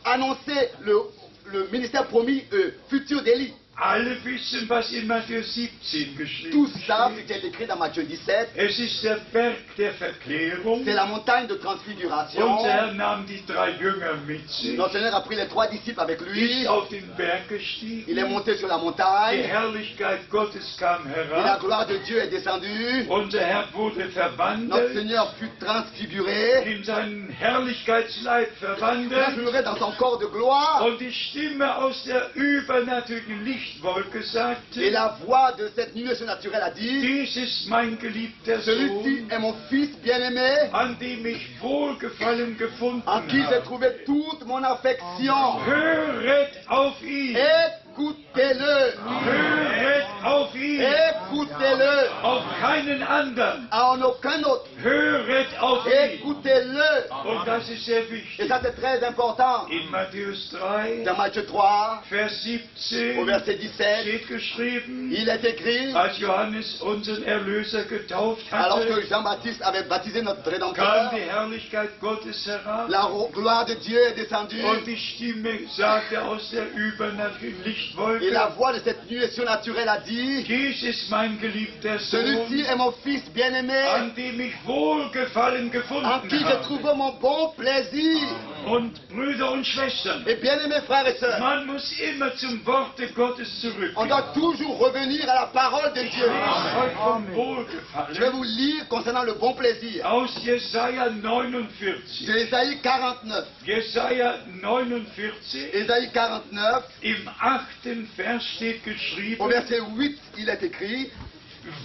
a annoncé le ministère promis futur d'Élie. Alle wissen, was in Matthäus 17 geschrieben Tout ça, ce steht. qui est écrit dans Matthieu 17, Es ist der Berg der Verklärung. c'est la montagne de Unser transfiguration. Herr nahm die 3 Jünger mit sich, Notre Seigneur a pris les 3 disciples avec lui. ist auf den Berg Il est gestiegen. monté sur la Die montagne. Herrlichkeit Gottes kam Et la herab. gloire de Dieu est descendue. Unser Herr wurde Notre verwandelt, Seigneur fut transfiguré, in seinen Herrlichkeitsleib verwandelt. transfiguré dans son corps de gloire. Und die Stimme aus der übernatürlichen Lichtwolke sagte, Et la voix de cette nuée surnaturelle a dit, dies ist mein geliebter celui-ci Sohn, est mon fils bien-aimé, an dem ich Wohlgefallen gefunden en qui j'ai habe. trouvé toute mon affection. Höret auf ihn! Écoutez-le, Höret auf ihn! écoutez-le, Auf keinen anderen! en aucun autre. Höret auf ihn! Écoutez-le. Und das ist sehr Et wichtig. ça c'est très important. In Matthäus 3, Dans Matthieu 3, Vers au 17 verset 17, steht geschrieben, il est écrit, als Johannes unseren Erlöser getauft alors que hatte, Jean-Baptiste avait baptisé notre kam Rédempteur, die Herrlichkeit Gottes herab la gloire de Dieu est descendue und die Stimme sagte aus der übernatürlichen et la Lichtwolke, voix de cette nuée surnaturelle a dit, dies ist mein geliebter celui-ci Sohn, est mon fils bien-aimé, an dem ich Wohlgefallen en gefunden qui j'ai habe. trouvé mon bon plaisir. Und Brüder und Schwestern, Et bien-aimés frères et sœurs, man muss immer zum Worte Gottes on zurückgehen. doit toujours revenir à la parole de Dieu. Heute vom Je vais Wohlgefallen vous lire concernant le bon plaisir. aus Jesaja 49. De Ésaïe 49. Jesaja 49, Ésaïe 49, im 8. Vers steht au geschrieben, verset 8, il est écrit,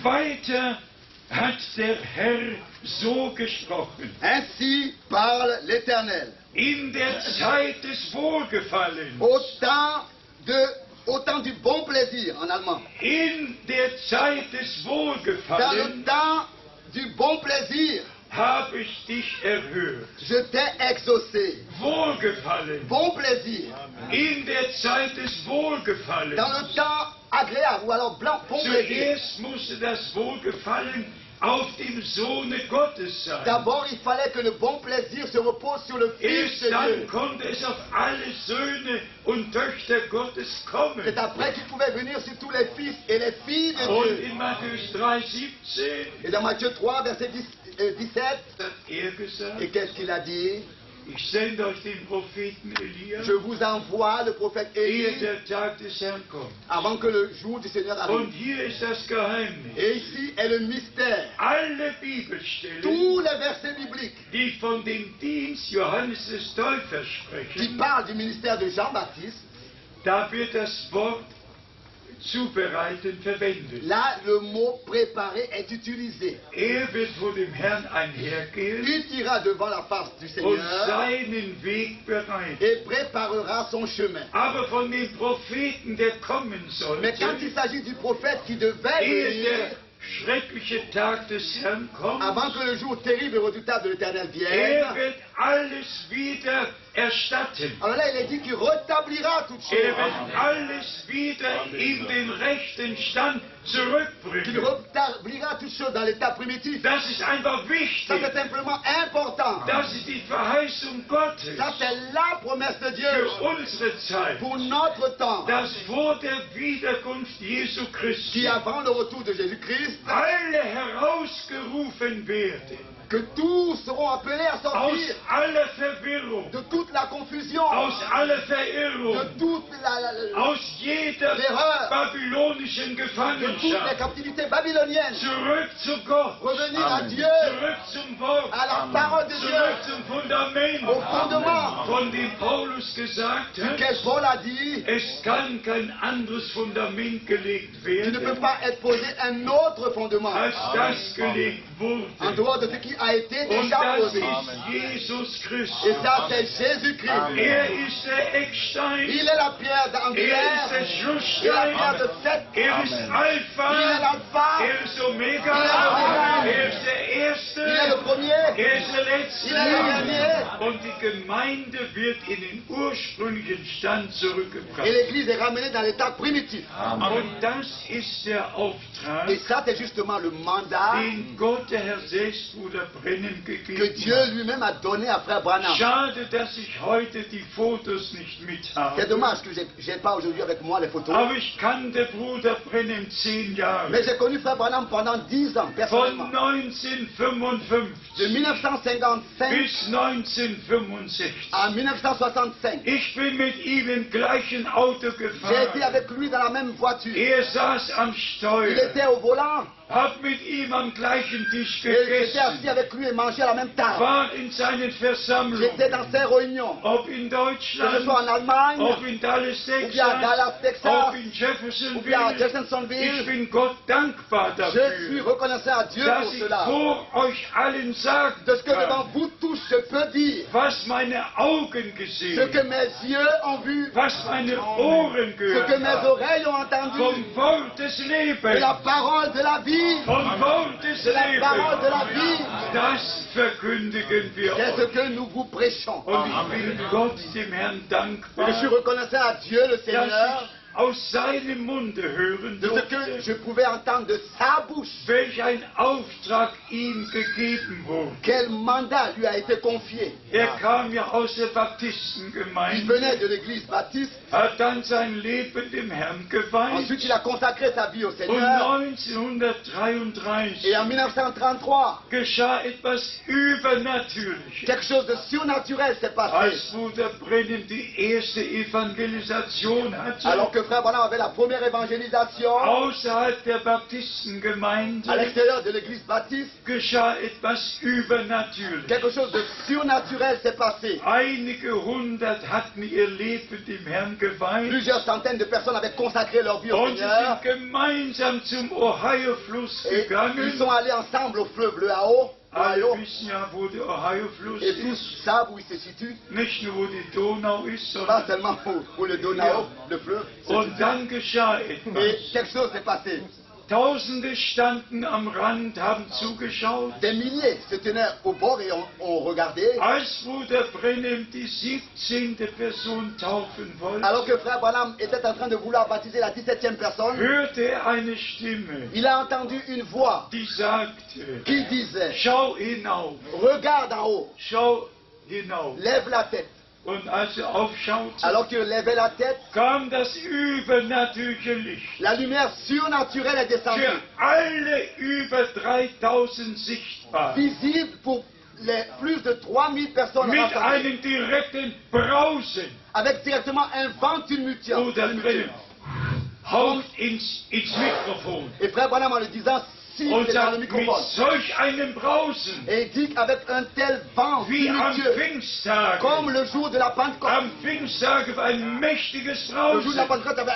weiter hat der Herr so gesprochen. ainsi parle l'Éternel. In der Zeit des Wohlgefallens, Au temps du bon plaisir, en allemand. in der Zeit des Dans le Wohlgefallens temps du bon plaisir, habe ich dich erhört. je t'ai exaucé. Wohlgefallen, Bon plaisir. in der Zeit des Wohlgefallens. Dans le temps agréable, ou alors blanc, bon plaisir. Zuerst musste das Wohlgefallen auf dem Sohne Gottes sein. D'abord, il fallait que le bon plaisir se repose sur le Fils Erst de dann Dieu. konnte es auf alle Söhne und Töchter Gottes kommen. C'est après qu'il pouvait venir sur tous les fils et les filles de Und Dieu. in Matthäus 3,17 Et dans Matthieu 3, verset 17, hat er gesagt, et qu'est-ce qu'il a dit? ich sende euch den Propheten Elia, Je vous envoie le prophète ehe Élie der Tag des Herrn kommt. avant que le jour du Seigneur Und arrive. hier ist das Geheimnis. Et ici est le mystère. Alle Bibelstellen, Tous les versets bibliques die von dem Dienst Johannes des Täufers qui sprechen, parlent du ministère de Jean-Baptiste, da wird das Wort zubereiten verwendet. là, le mot préparé est utilisé. Wird vor dem Herrn einhergehen Il ira devant la face du und Seigneur seinen Weg bereiten. et préparera son chemin. Aber von dem Propheten, der kommen Mais quand il sollte, s'agit du prophète qui devait ehe venir, der schreckliche Tag des Herrn kommt, avant que le jour terrible et redoutable de l'Éternel vienne, wird alles wieder erstatten. alors là, il est dit qu'il rétablira toutes choses. Wird alles wieder in den rechten Stand Qu'il zurückbringen. rétablira toutes choses dans l'état primitif. Das ist einfach Ça, wichtig. c'est simplement important. Das ist die Verheißung Gottes Ça, c'est la promesse de Dieu für unsere Zeit. pour notre temps, Dass vor der Wiederkunft Jesu qui Christi avant le retour de Jésus-Christ, alle herausgerufen werden. que tous seront appelés à Aus sortir aller Verwirrung, de toute la confusion, aus aller de Verirrung, toute aus jeder l'erreur, babylonischen de toutes les Gefangenschaft. captivités babyloniennes. Zurück zu Gott, Revenir à Dieu, zurück zum Wort, à la parole de zurück Dieu, zum Fundament, au fondement, von dem Paulus gesagt hat, que Paul a dit, es kann kein anderes Fundament gelegt il ne peut werden, pas être posé un autre fondement als das gelegt en wurde. dehors de ce qui a été Und déjà das posé. ist Jesus Et Christus. ça, c'est Jésus-Christ. Ist der Eckstein, Il est la pierre ist angulaire, der il est la pierre Schlussstein, de Seth, ist il est Alpha, l'alpha, ist Omega, ist der il est Erste, le premier, ist der il est le Letzte. dernier. Und die Gemeinde wird in den ursprünglichen Stand Et zurückgebracht. l'Église est ramenée dans l'état primitif. Und das ist der Et Auftrag, ça, c'est justement le mandat den Gott, der Herr selbst, Bruder Brennan, que gegeben Dieu hat. lui-même a donné à Frère Branham. Schade, dass ich heute die Fotos nicht mit C'est habe. dommage que je n'ai pas aujourd'hui avec moi les photos. Aber ich kannte Bruder Brennan 10 Jahre. Mais j'ai connu Frère Branham pendant 10 ans, Von personnellement. 1955 De 1955 bis 1965. à 1965. Ich bin mit ihm im gleichen Auto J'ai été gefahren. avec lui dans la même voiture. Er saß am Il Steuer, était au volant, hab mit ihm am gleichen Tisch Et j'étais assis gegessen, avec lui et mangé à la même table. war in seinen Versammlungen, J'étais dans ses réunions. ob in Que ce soit Deutschland, en Allemagne, ob in Dallas, ou bien à Dallas, Texas, ob Texas, in ou bien à Jeffersonville. Ich Jeffersonville. bin Gott dankbar Je suis dafür, reconnaissant à Dieu dass pour ich cela. vor euch allen sagen De ce que devant kann, vous tous je peux dire. was meine Augen Ce gesehen, que mes yeux ont vu. was meine Ohren Ce que gehört mes haben, oreilles ont entendu. vom Wort des De Lebens, la parole de la vie. vom Wort des De la parole de la Lebens, vie. das verkündigen wir C'est ce euch. que nous vous prêchons. Und ich bin Gott, dem Herrn, Et dankbar, je suis reconnaissant à Dieu le Seigneur dass ich aus seinem Munde hören de ce que durfte, je pouvais entendre de sa bouche. welch ein Auftrag ihm gegeben wurde. Quel mandat lui a été confié. Kam ja aus der Il Baptistengemeinde, venait de l'église baptiste. hat dann sein Leben dem Herrn geweiht Ensuite, il a consacré sa vie au und Seigneur. 1933 Et en 1933, geschah etwas Übernatürliches. quelque chose de surnaturel s'est passé. Als Bruder Brennan die erste Evangelisation hatte, Alors que Frère Branham avait la première évangélisation außerhalb der à Baptistengemeinde, l'extérieur de l'église baptiste, geschah etwas Übernatürliches. quelque chose de surnaturel s'est passé. Einige hundert hatten ihr Leben dem Herrn geweiht Plusieurs centaines de personnes avaient consacré leur vie au und sie Seigneur. sind gemeinsam zum Ohio-Fluss Et gegangen. ils sont allés ensemble au fleuve le Ohio. Alle wissen ja, wo der Ohio-Fluss Et tous ist. savent où il se situe. Nicht nur, wo die Donau ist, Pas sondern... seulement où le Donau, le fleuve. se Und situe. dann geschah Et etwas. quelque chose s'est passé. Tausende standen am Rand, haben zugeschaut, Des milliers se tenaient au bord et ont regardé. als Bruder Brennan die 17. Person taufen wollte, Alors que Frère Branham était en train de vouloir baptiser la 17e personne, hörte eine Stimme, il a entendu une voix die sagte, qui disait, schau hinauf, regarde en haut, schau hinauf. lève la tête. Und als er aufschaute, Alors qu'il levait la tête, kam das übernatürliche Licht. la lumière surnaturelle est descendue, Für alle über 3000 sichtbar. visible pour les plus de 3000 personnes Mit rassemblées, einem direkten Brausen. avec directement un vent tumultueux. Oder Brennan haucht ins Mikrofon Et Frère Branham en le disant, siffle und dans le sagt, mit microphone. solch einem Brausen, Et il dit qu'avec un tel vent wie am tumultueux, Pfingsttag, comme le jour de la Pentecôte, am Pfingsttag war ein mächtiges le jour de la Brausen. Pentecôte avait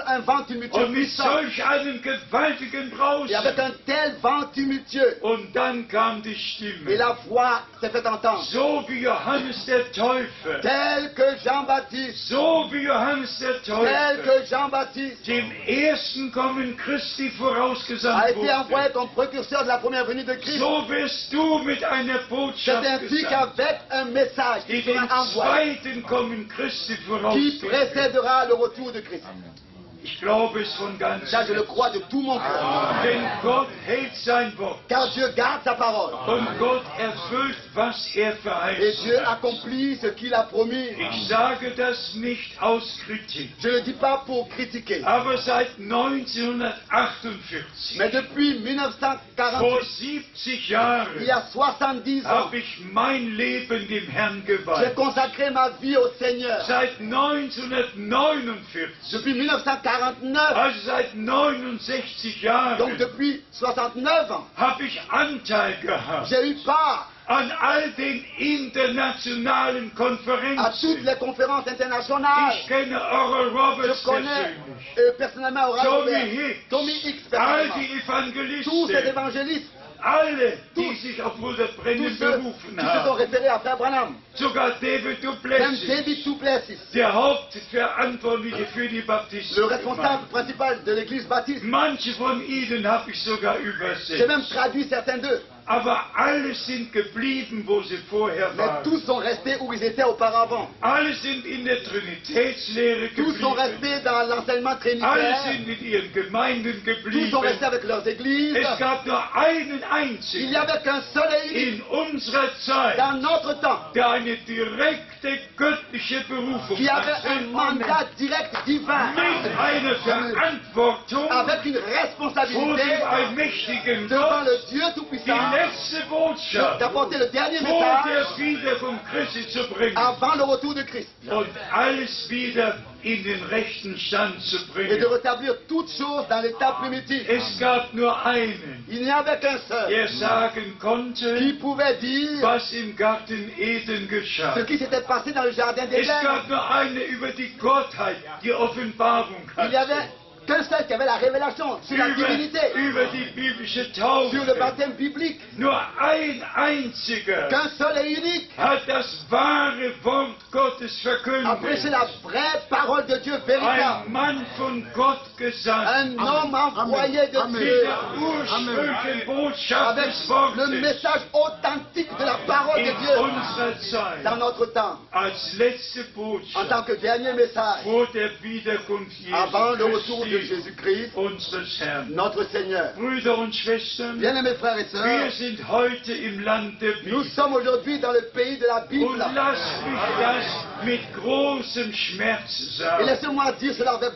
un vent tumultueux Und mit puissant. solch einem gewaltigen Et avec Brausen. un tel vent tumultueux, Und dann kam die et Stimme, la voix s'est fait entendre. so wie Johannes der Täufer, Tel que Jean-Baptiste, so wie Johannes der tel Täufer, que Jean-Baptiste dem ersten Kommen Christi a vorausgesandt été envoyé wurde. comme précurseur de la première venue de Christ. So wirst du mit einer C'est Botschaft ainsi gesandt, qu'avec un message die qui dem sera envoyé, zweiten Kommen Christi qui vorausgeht. précédera le retour de Christ. Ich glaube es von ganzem Ça, je le Herzen. crois de tout mon cœur. Denn Gott hält sein Wort Car Dieu garde sa parole. und Gott erfüllt, was er Et Dieu verheißt. accomplit ce qu'il a promis. Ich sage das nicht aus Kritik, Je ne le dis pas pour critiquer. aber seit 1948, Mais depuis vor 1948, 70 il y Jahren, a 70 ans, habe ich mein Leben dem Herrn j'ai geweiht. consacré ma vie au Seigneur. Seit 1949, Depuis 1949, also seit 69 donc Jahren, depuis 69 ans, habe ich Anteil gehabt j'ai eu part an all den internationalen à toutes Konferenzen. les conférences internationales. Ich kenne Oral Je Roberts connais persönlich, personnellement Oral Tommy Roberts, Hicks, Tommy Hicks all personnellement, die tous ces Evangelisten, évangélistes, alle, die tous- sich auf Bruder tous Brennan ceux berufen qui se sont haben, référés à Frère Branham, sogar David même Duplessis, David Duplessis, der Hauptverantwortliche für die le Baptisten. responsable principal de l'église baptiste. Manche von ihnen habe ich sogar J'ai même übersetzt. traduit certains d'eux, Aber alle sind geblieben, wo sie vorher mais waren. tous sont restés où ils étaient auparavant. Alle sind in der Trinitätslehre Tous sont geblieben. restés dans l'enseignement Alle trinitaire. sind in ihren Gemeinden Tous sont restés geblieben. avec leurs églises. Es gab nur einen Il n'y einzigen avait qu'un seul et unique in unserer Zeit, dans notre temps der eine direkte göttliche Berufung qui avait un hatte. mandat direct divin Mit einer Verantwortung avec une vor responsabilité dem allmächtigen devant Gott, le Dieu die Tout-Puissant letzte Botschaft d'apporter le dernier vor der message Wiederkunft Christi zu bringen avant le retour de Christ und alles wieder in den rechten Stand zu et de bringen. rétablir toutes choses dans l'état primitif. Es gab nur einen, Il n'y avait qu'un seul der sagen qui konnte, pouvait dire was im Garten Eden geschah. ce qui s'était passé dans le jardin Es d'Éden. gab nur eine über die Gottheit, die Offenbarung Il y hatte. avait qu'un seul qui avait la révélation sur la divinité, Über die biblische sur le Taufe. baptême biblique. Nur ein einziger Qu'un seul et unique hat das wahre Wort Gottes a prêché verkündigt. la vraie parole de Dieu véritable. Ein Mann von Gott gesandt. Un homme envoyé de Mit Dieu der ursprünglichen Botschaft avec des le Wortes message authentique de la parole de in Dieu unserer Zeit. dans notre temps, Als letzte en Botschaft tant que dernier message vor der Wiederkunft avant le Jesu retour de Christi, Jésus-Christ, unseres Herrn. notre Seigneur. Brüder und Schwestern, Bien-aimés frères et wir sœurs, sind heute im Land der nous Bibel. sommes aujourd'hui dans le pays de la Und Bible. lasst mich das mit großem Schmerz Et sagen. laissez-moi dire cela avec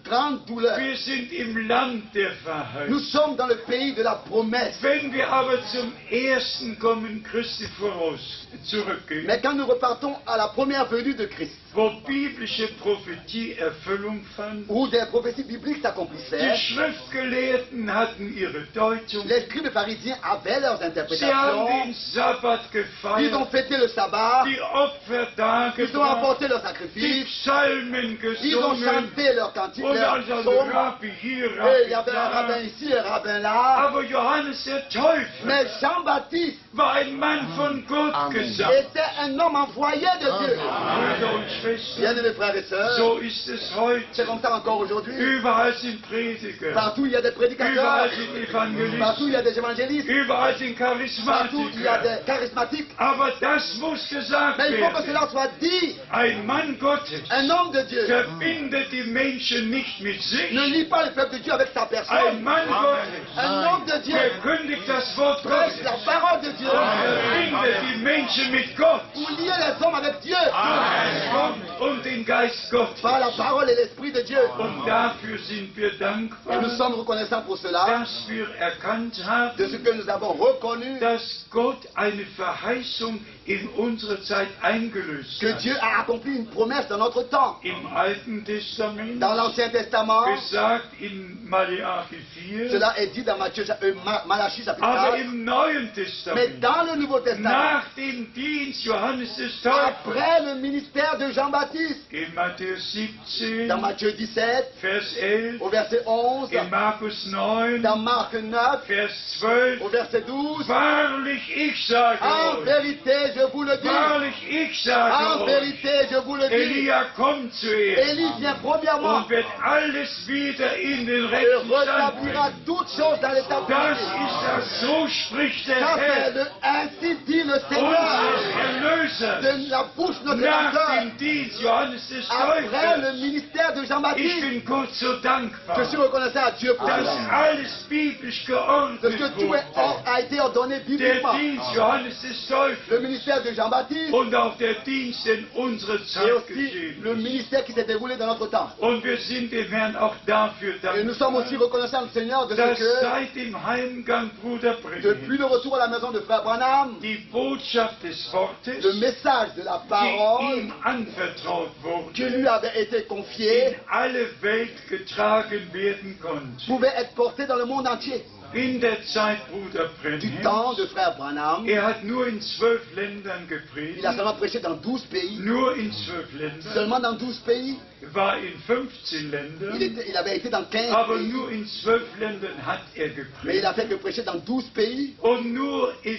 grande douleur. Wir sind im Land der Nous Verheißung. sommes dans le pays de la promesse. Wenn wir aber zum ersten Kommen Christi voraus zurückgehen, Mais quand nous repartons à la première venue de Christ, wo biblische Prophetie Erfüllung fand, où des prophéties bibliques die s'accomplissaient, Schriftgelehrten hatten ihre Deutung, les scribes et pharisiens avaient leurs sie haben interprétations, den Sabbat ils ont gefeiert, fêté le sabbat, die Opfer ils ont dargebracht, apporté leurs die sacrifices, Psalmen ils ont gesungen, chanté leurs cantiques, und leurs also psaumes, Rabbi hier, et il y Rabbi avait un rabbin da. ici, un rabbin là. Aber Johannes der Täufer Mais Jean-Baptiste war ein Mann von Gott gesandt. était un homme envoyé de Dieu. Brüder und Schwestern, Bien-aimés frères et sœurs, so ist es heute. c'est comme ça encore aujourd'hui. Überall sind Prediger, Partout il y a des prédicateurs, überall sind partout il y a Evangelisten, des évangélistes, überall sind partout il y a Charismatiker. des charismatiques. Aber das muss gesagt Mais il faut que werden. cela soit dit. Ein Mann Gottes Un homme de Dieu verbindet die Menschen nicht mit sich. ne lie pas le peuple de Dieu avec sa Ein personne. Mann Gottes Un homme de Dieu verkündigt das Wort prêche Gottes la parole de Dieu und verbindet die Menschen mit Gott. pour lier les hommes avec Dieu Gott und den Geist Gottes. par la parole et l'esprit de Dieu. Und dafür sind wir Et dankbar, nous sommes reconnaissants pour cela, dass wir erkannt de haben, ce que nous avons reconnu, dass Gott eine Verheißung in unserer Zeit eingelöst que hat. Dieu a accompli une promesse dans notre temps. Im Alten Testament, Dans l'Ancien Testament, gesagt in Malachi 4, cela est dit dans Malachie chapitre aber 4, im Neuen mais Testament, dans le Nouveau Testament, nach dem Dienst Johannes des Täufers, après le ministère de Jean-Baptiste, in Matthäus 17, dans Matthieu 17, Vers 11, au verset 11, in Markus 9, dans Marc 9, Vers 12, au verset 12, wahrlich, ich sage en euch, vérité, je vous le dis, wahrlich, ich en sage euch, vérité, je vous le dis, Elia kommt zuerst Élie vient premièrement und wird alles wieder in den et rechten Stand rétablira bringen. toutes choses dans l'état Das primitif. ist das, so spricht der Ça, c'est Herr, ainsi dit le Seigneur, unseres Erlösers, de la bouche de notre nach Rédempteur, dem Dienst Johannes des après le Täufers. ministère de Ich Jean-Baptiste. bin Gott so Je dankbar, suis reconnaissant à Dieu pour dass cela. alles biblisch Parce geordnet que tout wurde. a été ordonné Der bibliquement. Dienst Johannes des Le Täufers ministère de Jean-Baptiste und auch der Dienst in unserer et Zeit aussi geschehen le ist. ministère qui s'est déroulé dans notre temps. Und wir sind dem Herrn auch dafür Et nous sommes aussi dankbar, reconnaissants au Seigneur de ce dass que, seit dem Heimgang Bruder depuis Brennan le retour à la maison de Frère Branham, die Botschaft des Wortes, le message de la die parole ihm anvertraut qui wurde, lui avait été in confié alle Welt getragen werden konnte. pouvait être porté dans le monde entier. In der Zeit Bruder Du temps Brennan, de Frère Branham, hat nur in 12 Ländern il a gepredigt, seulement prêché dans 12 pays. nur in 12 Ländern, Seulement dans 12 pays. war in 15 Ländern, Il avait été dans 15 aber pays. nur in 12 Ländern hat Mais il gepredigt. a fait que prêcher dans 12 pays. Und nur Il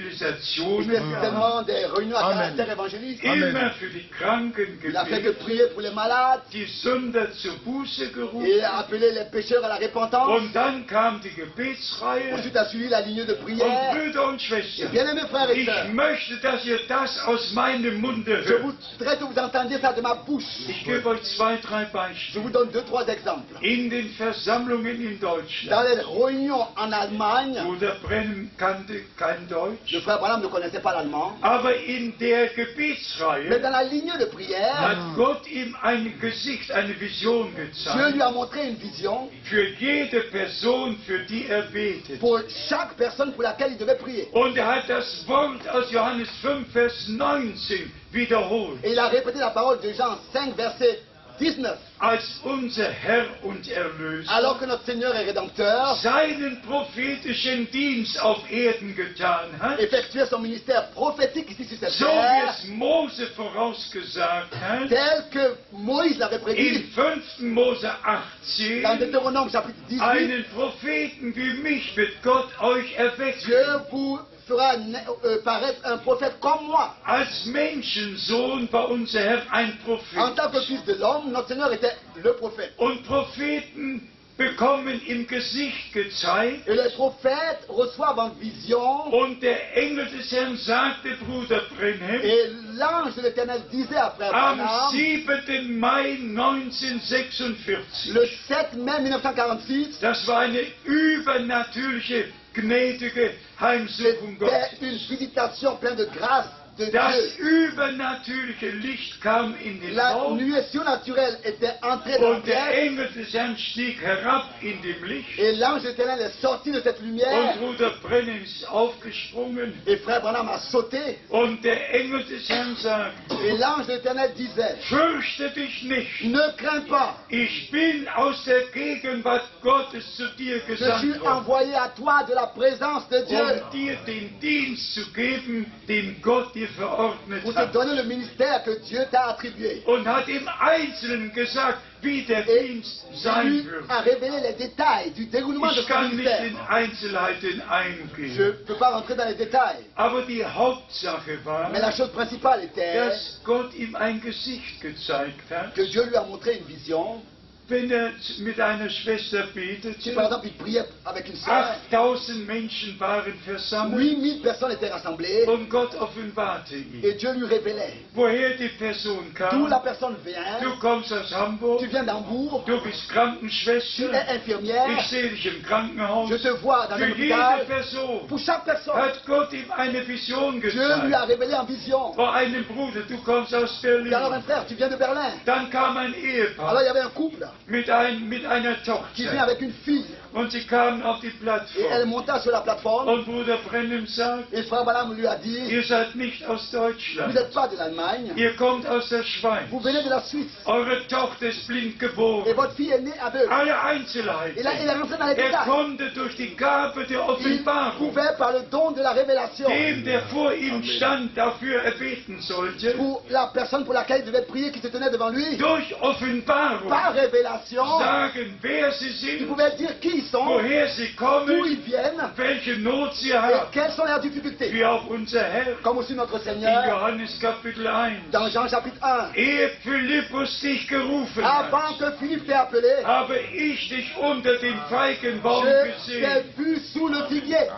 Evangelisation, fait seulement des réunions à caractère évangélique. immer für die Kranken Il a fait que gebetet, prier pour les malades. die Sünder zur Buße Et gerufen. a appelé les pécheurs à la repentance. Und dann kam die Gebetsreihe. Ensuite a suivi la ligne de Und prière. Brüder und Schwestern, Bien-aimés frères et ich sœurs, möchte, dass ihr das aus meinem Munde je hört. voudrais que vous entendiez ça de ma bouche. Ich gebe euch 2, 3 Je Beispiele. vous donne 2-3 exemples. In den Versammlungen in Dans Deutschland, les réunions en Allemagne, Bruder Brennan kannte kein le Deutsch, frère Branham ne connaissait pas l'allemand. aber in der Mais Gebetsreihe dans la ligne de prière, hat Gott ihm ein Gesicht, eine Vision Dieu gezeigt, lui a montré une vision für jede Person, für die er betet. pour chaque personne pour laquelle il devait prier. Und er hat das Wort aus Johannes 5, Vers 19 wiederholt. Et il a répété la parole de Jean 5, verset 19. Als unser Herr und Erlöser Alors que notre Seigneur et Rédempteur seinen prophetischen Dienst auf Erden getan hat, effectuait son ministère prophétique ici sur cette so wie terre, es Mose vorausgesagt hat, tel que Moïse l'avait in prédit 5. Mose dans 18, Deutéronome chapitre 18. einen Propheten wie mich wird Gott euch erwecken. Dieu vous fera paraître un prophète comme moi. Als Menschensohn war unser Herr ein En tant que Prophet. fils de l'homme, notre Seigneur était le prophète. Und Propheten bekommen im Gesicht gezeigt. Et les prophètes reçoivent en vision. Und der Engel des Herrn sagte, Bruder Brenhem, Et l'ange de l'Éternel disait à frère am Branham, 7. Mai 1946, le 7 mai 1946, das war eine übernatürliche, gnädige Heimsuchung c'était Gottes. une visitation pleine de grâce de Das Dieu. übernatürliche Licht kam in den La Raum nuée surnaturelle était entrée dans la und der pièce Engel des Herrn stieg herab in dem Licht. et l'ange de l'Éternel est sorti de cette lumière Und Bruder Brenhem ist aufgesprungen et frère Branham a sauté und der Engel des Herrn sagt, et l'ange de l'Éternel disait, fürchte dich nicht, ne crains pas, ich bin aus der Gegenwart Gottes zu dir je suis gesandt worden, envoyé à toi de la présence de Dieu um dir den Dienst zu geben, den Gott dir verordnet pour te hat. donner le ministère que Dieu t'a attribué. Und hat im Einzelnen gesagt, wie der Et Dienst lui sein wird. a révélé les détails du déroulement de Ich son kann nicht ministère. in Einzelheiten Je eingehen. ne peux pas rentrer dans les détails, Aber die Hauptsache war, mais la chose principale était dass Gott ihm ein Gesicht gezeigt hat. que Dieu lui a montré une vision. Wenn er mit einer Schwester Si betete, par exemple il priait avec une sœur, 8000 Menschen waren versammelt 8000 personnes étaient rassemblées und Gott offenbarte ihm, et Dieu lui révélait woher die Person d'où la kam. personne vient. Du kommst aus Hamburg, Tu viens d'Hambourg, du bist tu Krankenschwester, es infirmière, ich sehe dich im Krankenhaus. je te vois dans Für un jede hôpital. Person Pour chaque personne, hat Gott ihm eine Vision Dieu lui a gezeigt. révélé en vision. Bei einem Bruder, du kommst aus Et alors Berlin. un frère, tu viens de Berlin. Dann kam ein Alors Ehepaar il y avait un couple mit einer qui vient Tochter avec une fille und sie kamen auf die et elle Plattform. monta sur la plateforme Und Bruder Brenhem sagt, et frère Branham lui a dit, ihr seid nicht aus vous Deutschland, n'êtes pas de l'Allemagne, ihr kommt aus der Schweiz. vous venez de la Suisse Eure Tochter ist blind et geboren. votre fille est née aveugle. Alle Et là, Einzelheiten. il est rentré dans les Er détails. konnte durch die Gabe der Il Offenbarung, pouvait par le don de la révélation dem, der vor ihm stand, dafür erbeten sollte, pour la personne pour laquelle il devait prier qui se tenait devant lui, durch Offenbarung par révélation, sagen, wer sie il sind, pouvait dire qui ils sont, woher sie d'où kommen, ils viennent welche Not sie et haben, quelles sont leurs difficultés. wie auch unser Herr Comme aussi notre in Seigneur Johannes Kapitel 1. dans Jean chapitre 1. Ehe Philippus dich gerufen hat, Avant que Philippe t'ait appelé, habe ich dich unter dem Feigenbaum je t'ai gesehen. vu sous le figuier.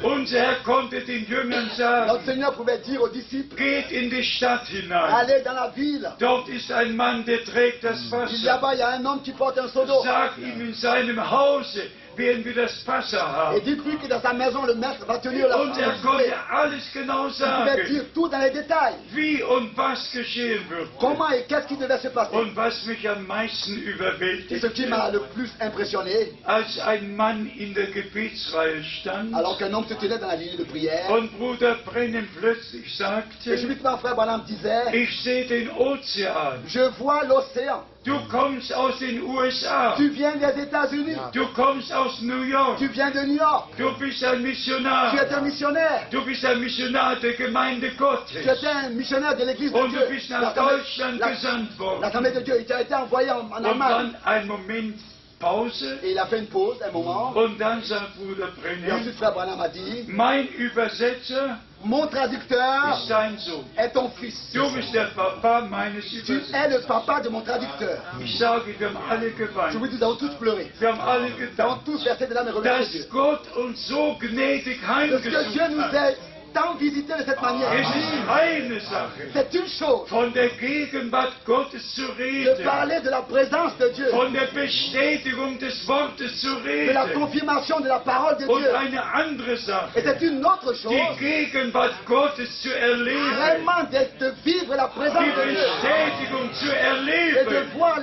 Unser Herr konnte den Jüngern Notre sagen, Seigneur pouvait dire aux disciples, geht in die Stadt hinein. allez dans la ville. Dort ist ein Mann, der trägt das Il Wasser. là-bas, il y a un homme qui porte un seau d'eau. Sag ihm, in seinem Hause werden wir das Wasser Et haben. dites-lui que dans sa maison, le maître va tenir la Und er konnte alles genau Il pouvait sagen, dire tout dans les détails. wie und was geschehen wird. Comment et qu'est-ce qui devait se passer. Und was mich am meisten Et ce überwältigt, qui m'a le plus impressionné, als ein Mann in der Gebetsreihe stand alors qu'un homme se tenait dans la ligne de prière, und Bruder Brenhem plötzlich et sagte, subitement frère Branham disait, ich sehe den Ozean. je vois l'océan. Du kommst aus den USA. Tu viens des États-Unis. Du kommst aus New York. Tu viens de New York. Du bist ein Tu es Missionar. un missionnaire. Du bist ein Missionar der Gemeinde Gottes. Tu es un missionnaire de l'église de Und du Dieu. bist nach Deutschland gesandt worden. L'Assemblée de Dieu, il a été envoyé en Und Allemagne. dann ein Moment Pause. Et il a fait une pause, un moment. Und dann sagt Bruder Et Brenhem, ensuite, frère Branham a dit, mein Übersetzer mon traducteur ist dein Sohn. est ton fils. Du bist der Papa meines Tu Übersetzers. es le papa de mon traducteur. Ich sage, wir haben alle Je geweint. vous dis, nous avons tous pleuré. Wir haben alle Nous avons gedacht, tous versé de larmes et remercié Dieu. dass Gott uns so gnädig Parce que Dieu nous heimgesucht hat. a tant visité de cette manière. Es ist eine Sache, C'est une chose von der Gegenwart Gottes zu de reden, parler de la présence de Dieu, von der Bestätigung des Wortes zu de la reden. confirmation de la parole de Und Dieu. eine andere Et Sache, c'est une autre chose, die Gegenwart Gottes zu erleben, vraiment de vivre la présence die de Dieu Bestätigung zu et de erleben, voir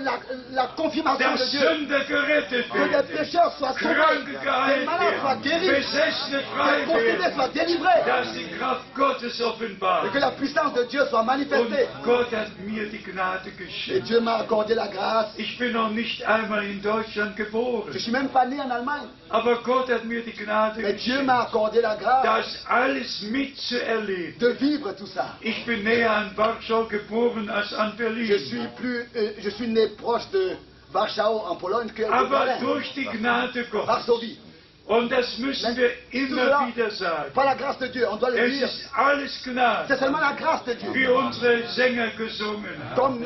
la confirmation dass de Dieu. Sünder gerettet Que les werden, pécheurs soient sauvés, Kranke que les geheilt malades soient werden, guéris, Besessene que frei les possédés werden, soient délivrés, dass die Kraft Gottes et offenbart. que la puissance de Dieu soit Und manifestée. Gott hat mir die Gnade Et geschenkt. Dieu m'a accordé la grâce. Ich bin noch nicht einmal in Deutschland geboren, Je suis même pas né en Allemagne, aber Gott hat mir die Gnade mais Dieu geschenkt, m'a accordé la grâce das alles mitzuerleben. de vivre tout ça. Ich bin näher an Warschau geboren als an Berlin. Je suis né proche de Warschau en Pologne que de Aber Berlin, durch die Gnade Gottes, Varsovie. und das müssen wir immer wieder sagen, Par la grâce de Dieu, on doit le es dire. ist alles C'est Gnade, seulement la grâce de Dieu. wie unsere Sänger gesungen haben. Comme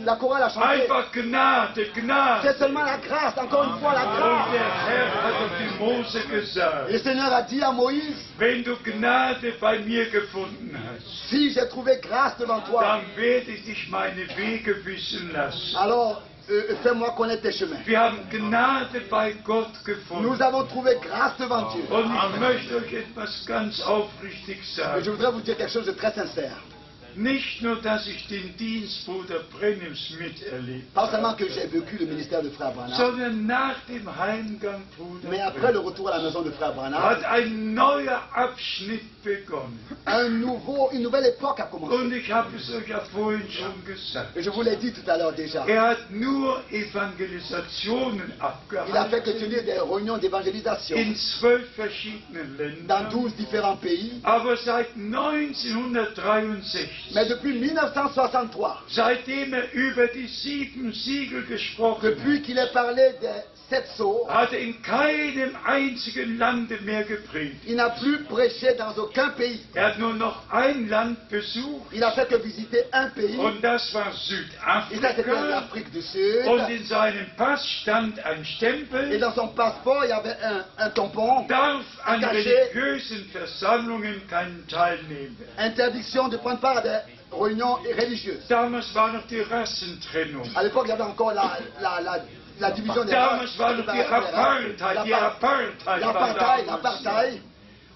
la chorale a chanté. Einfach Gnade, Gnade. C'est seulement la grâce, encore une fois la Und grâce. der Herr hat auf die Mose Et le gesagt, Seigneur a dit à Moïse, wenn du Gnade bei mir gefunden hast, si j'ai trouvé grâce devant toi, dann werde ich dich meine Wege wissen lassen. alors fais-moi connaître tes chemins. Wir haben Gnade bei Gott gefunden. Nous avons trouvé grâce devant Dieu. Und ich möchte euch etwas ganz aufrichtig Et je sagen. voudrais vous dire quelque chose de très sincère. Nicht nur, dass ich den Dienst Bruder Brennims miterlebt Pas seulement habe, que j'ai vécu le ministère de Frère Branham, sondern nach dem Heimgang mais Bruder après le Brennims retour à la maison de Frère Branham, hat ein neuer Abschnitt begonnen. une nouvelle époque a commencé. Und ich habe es euch ja vorhin schon gesagt. Et je vous l'ai dit tout à l'heure déjà. Er hat nur Evangelisationen Il a fait que abgehalten tenir des réunions d'évangélisation in 12 verschiedenen dans Ländern. 12 différents pays. Aber seit 1963, Mais depuis 1963, seitdem er über die 7 Siegel gesprochen depuis hat, qu'il ait parlé des 7 sceaux, hat er in keinem einzigen Lande mehr gepredigt. il n'a plus prêché dans aucun pays. Er hat nur noch ein Land besucht, Il a fait que visiter un pays, und das war et ça c'était Südafrika. l'Afrique du Sud. Und in seinem Pass stand ein Et Stempel: dans son passeport, il y avait un tampon, darf an Caché. religiösen Versammlungen keinen teilnehmen. interdiction de prendre part à des réunions religieuses. Damals war noch die Rassentrennung. À l'époque, il y avait encore la division des Damals war noch die Apartheid. Die Apartheid war damals. l'apartheid,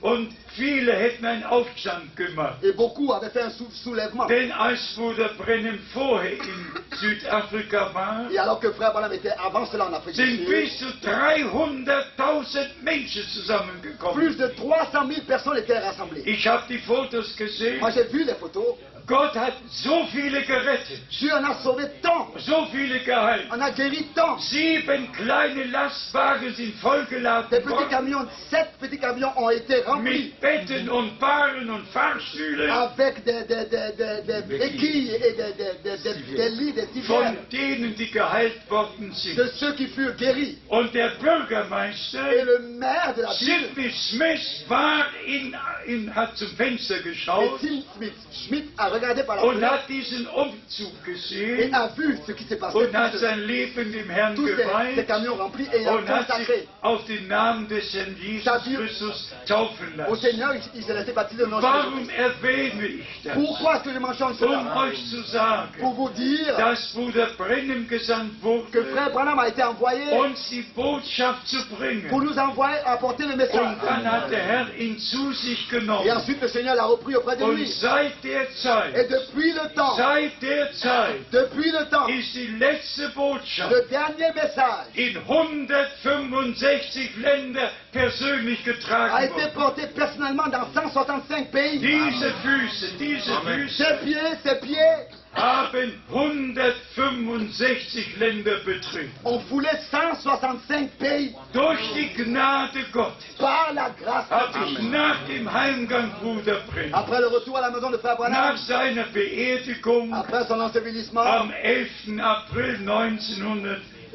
Und viele hätten einen Aufstand gemacht. et beaucoup avaient fait un soulèvement. Denn als Bruder Brennim vorher in Südafrika war, Et alors que Frère Branham était avant cela en Afrique du sind Sud, bis zu 300.000 Menschen zusammengekommen. plus de 300 000 personnes étaient rassemblées. Ich habe die Fotos gesehen. Moi j'ai vu les photos. Gott hat so viele gerettet, Dieu en a sauvé tant, so viele geheilt. on a guéri tant. 7 kleine Lastwagen sind Des vollgeladen petits worden camions, 7 petits camions ont été remplis mit Betten und Paaren und Fahrstühlen, avec des béquilles et des lits, des von civières denen, die geheilt worden sind. de ceux qui furent guéris. Und der Et Bürgermeister le maire de la ville, Sidney Smith hat zum Fenster et geschaut Tim Schmidt a regardé par la und fenêtre hat diesen Umzug et gesehen a vu ce qui s'est passé. und hat sein Leben dem Herrn Tous ces geweiht camions remplis et il a und hat sich consacré auf den Namen des Herrn Jesus Christus taufen au lassen. Seigneur, il s'est laissé baptiser au nom de Warum Jésus. erwähne ich das? Pourquoi est-ce que je mentionne Um cela? euch zu sagen, Pour vous dire dass Bruder Brennim gesandt que wurde, Frère Branham a été envoyé uns die Botschaft zu bringen. pour nous envoyer apporter le Und message. dann hat der Herr ihn zu sich Et genommen. ensuite le Seigneur l'a repris auprès de Und lui. seit der Et Zeit, depuis le temps, ist die letzte Botschaft le dernier message in 165 Länder persönlich a getragen été worden. porté personnellement dans 165 pays. Diese Füße Ses pieds haben 165 Länder betreten. ont foulé 165 pays Durch die Gnade Gottes par la grâce habe de ich Dieu. nach dem Heimgang Bruder Brennim, Après le retour à la maison de Frère Branham, nach seiner Beerdigung après son ensevelissement, am 11. April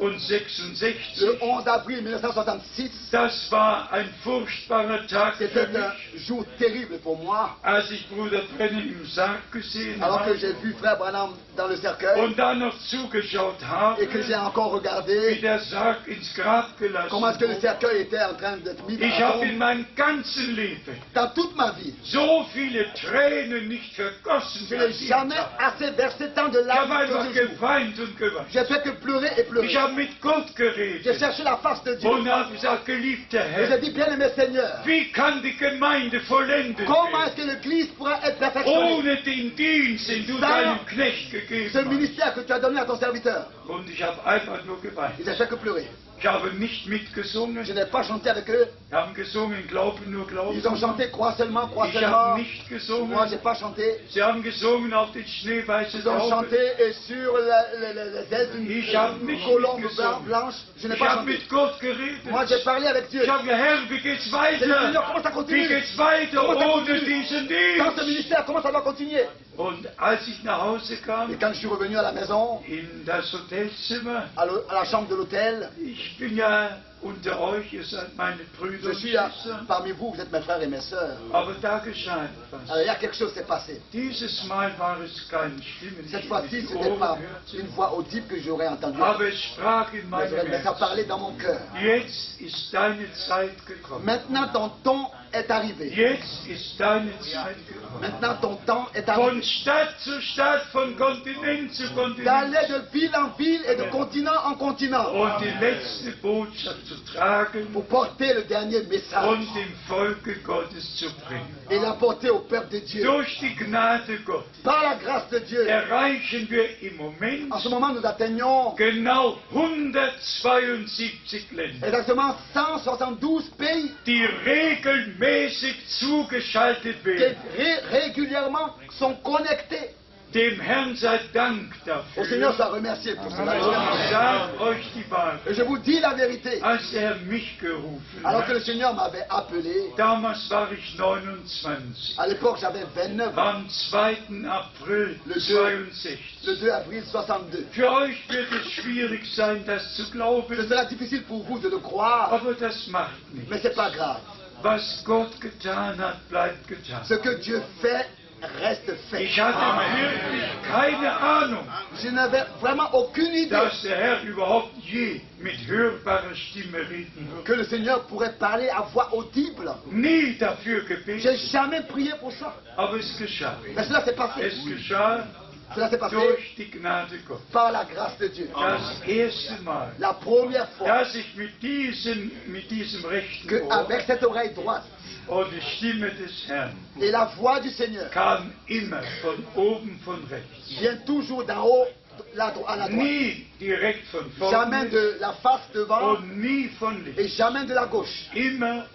1966. Le 11 avril 1966, Das war ein furchtbarer Tag für c'était un mich, jour terrible pour moi, als ich Bruder Brennan im Sarg gesehen alors que habe j'ai vu Frère Branham dans le cercueil und dann noch zugeschaut habe, et que j'ai encore wie regardé der Sarg ins Grab comment est-ce que le gelassen wurde. cercueil était en train d'être mis dans Ich la habe in tombe. meinem ganzen Leben Dans toute ma vie, so viele Tränen nicht vergossen je wie n'ai an diesem jamais Tag. assez versé tant de Ich habe larmes que einfach ce jour. geweint und geweint. J'ai fait que pleurer et pleurer. Ich habe mit Gott J'ai geredet cherché la face de Dieu. und habe gesagt, geliebter Et j'ai Herr, dit, bien-aimé Seigneur, wie kann die Gemeinde vollendet comment werden, est-ce que l'Église pourra être perfectionnée? ohne den Dienst, den du Ça- deinem Knecht Ce gegeben hast? ministère que tu as donné à ton serviteur. Und ich habe einfach nur geweint. Et j'ai fait que pleurer. Ich habe nicht mitgesungen. Je n'ai pas chanté avec eux. Wir haben gesungen, Glauben nur Glauben. Ils ont chanté crois seulement, crois Ich seulement. habe nicht Moi, gesungen. j'ai pas chanté. Sie haben gesungen auf den schneeweißen Ils ont Taube. chanté et sur les ailes Ich habe d'une nicht colombe mitgesungen. blanche. Je n'ai Ich pas habe chanté. mit Gott geredet. Moi, j'ai parlé avec Dieu. Ich habe gesagt, Herr, wie geht's J'ai dit, Seigneur, weiter? comment ça Wie continue? geht's weiter Comment ça ohne continue? diesen Dans ce Dienst? ministère, comment ça va continuer? Und als ich nach Hause Et kam, quand je suis revenu à la maison, in das Hotelzimmer, à la chambre de l'hôtel, ich bin ja unter euch, ihr seid meine Brüder je und suis Schwestern, parmi vous, vous êtes mes frères et mes sœurs. aber da geschah etwas. Alors, il y a quelque chose qui s'est passé. Dieses Mal war es keine Stimme, die Cette ich fois-ci, mit ce den n'était Ohren pas hörte, une voix audible que j'aurais entendue. aber es sprach in Mais meinem ça parlait Herzen. dans mon cœur. Jetzt ist deine Zeit gekommen. Maintenant, ton temps est arrivé. Jetzt ist deine Zeit gekommen. Maintenant, ton temps est Von arrivé. Stadt zu Stadt, von Kontinent zu Kontinent. D'aller de ville en ville et de continent en continent Und die letzte Botschaft zu tragen pour porter le dernier message und dem Volke Gottes zu bringen. et l'apporter au peuple de Dieu. Durch die Gnade Gottes Par la grâce de Dieu, erreichen wir im Moment en ce moment, nous atteignons genau 172 Länder, exactement 172 pays die regelmäßig zugeschaltet qui werden. régulièrement sont connectés. Dem Herrn sei Dank Au Seigneur dafür. soit remercié pour Und cela. ich sage euch die Wahrheit. Et je vous dis la vérité. Als er mich gerufen Alors que le hat, Seigneur m'avait appelé, damals war ich 29, à l'époque j'avais 29 ans, am 2. April Le 62. le 2 avril 62. Für euch wird es schwierig sein, das zu Ce glauben, sera difficile pour vous de le croire, aber das macht mais nichts. c'est pas grave. Was Gott getan hat, bleibt getan. Ce que Dieu fait reste fait. Ich hatte wirklich keine Ahnung, Je n'avais vraiment aucune idée dass der Herr überhaupt je mit hörbarer Stimme reden wird. que le Seigneur pourrait parler à voix audible. Nie dafür J'ai gebetet, jamais prié pour ça. aber es geschah. Mais cela s'est passé. Es geschah Cela s'est passé durch die Gnade Gottes. par la grâce de Dieu. Das erste Mal, La première fois dass ich mit diesem rechten que Ohr avec cette oreille droite und die Stimme des Herrn et la voix du Seigneur kam immer von oben, von rechts. vient toujours d'en haut à la droite. Nie direkt von Jamais vorne de la face devant und nie von et links. jamais de la gauche. Immer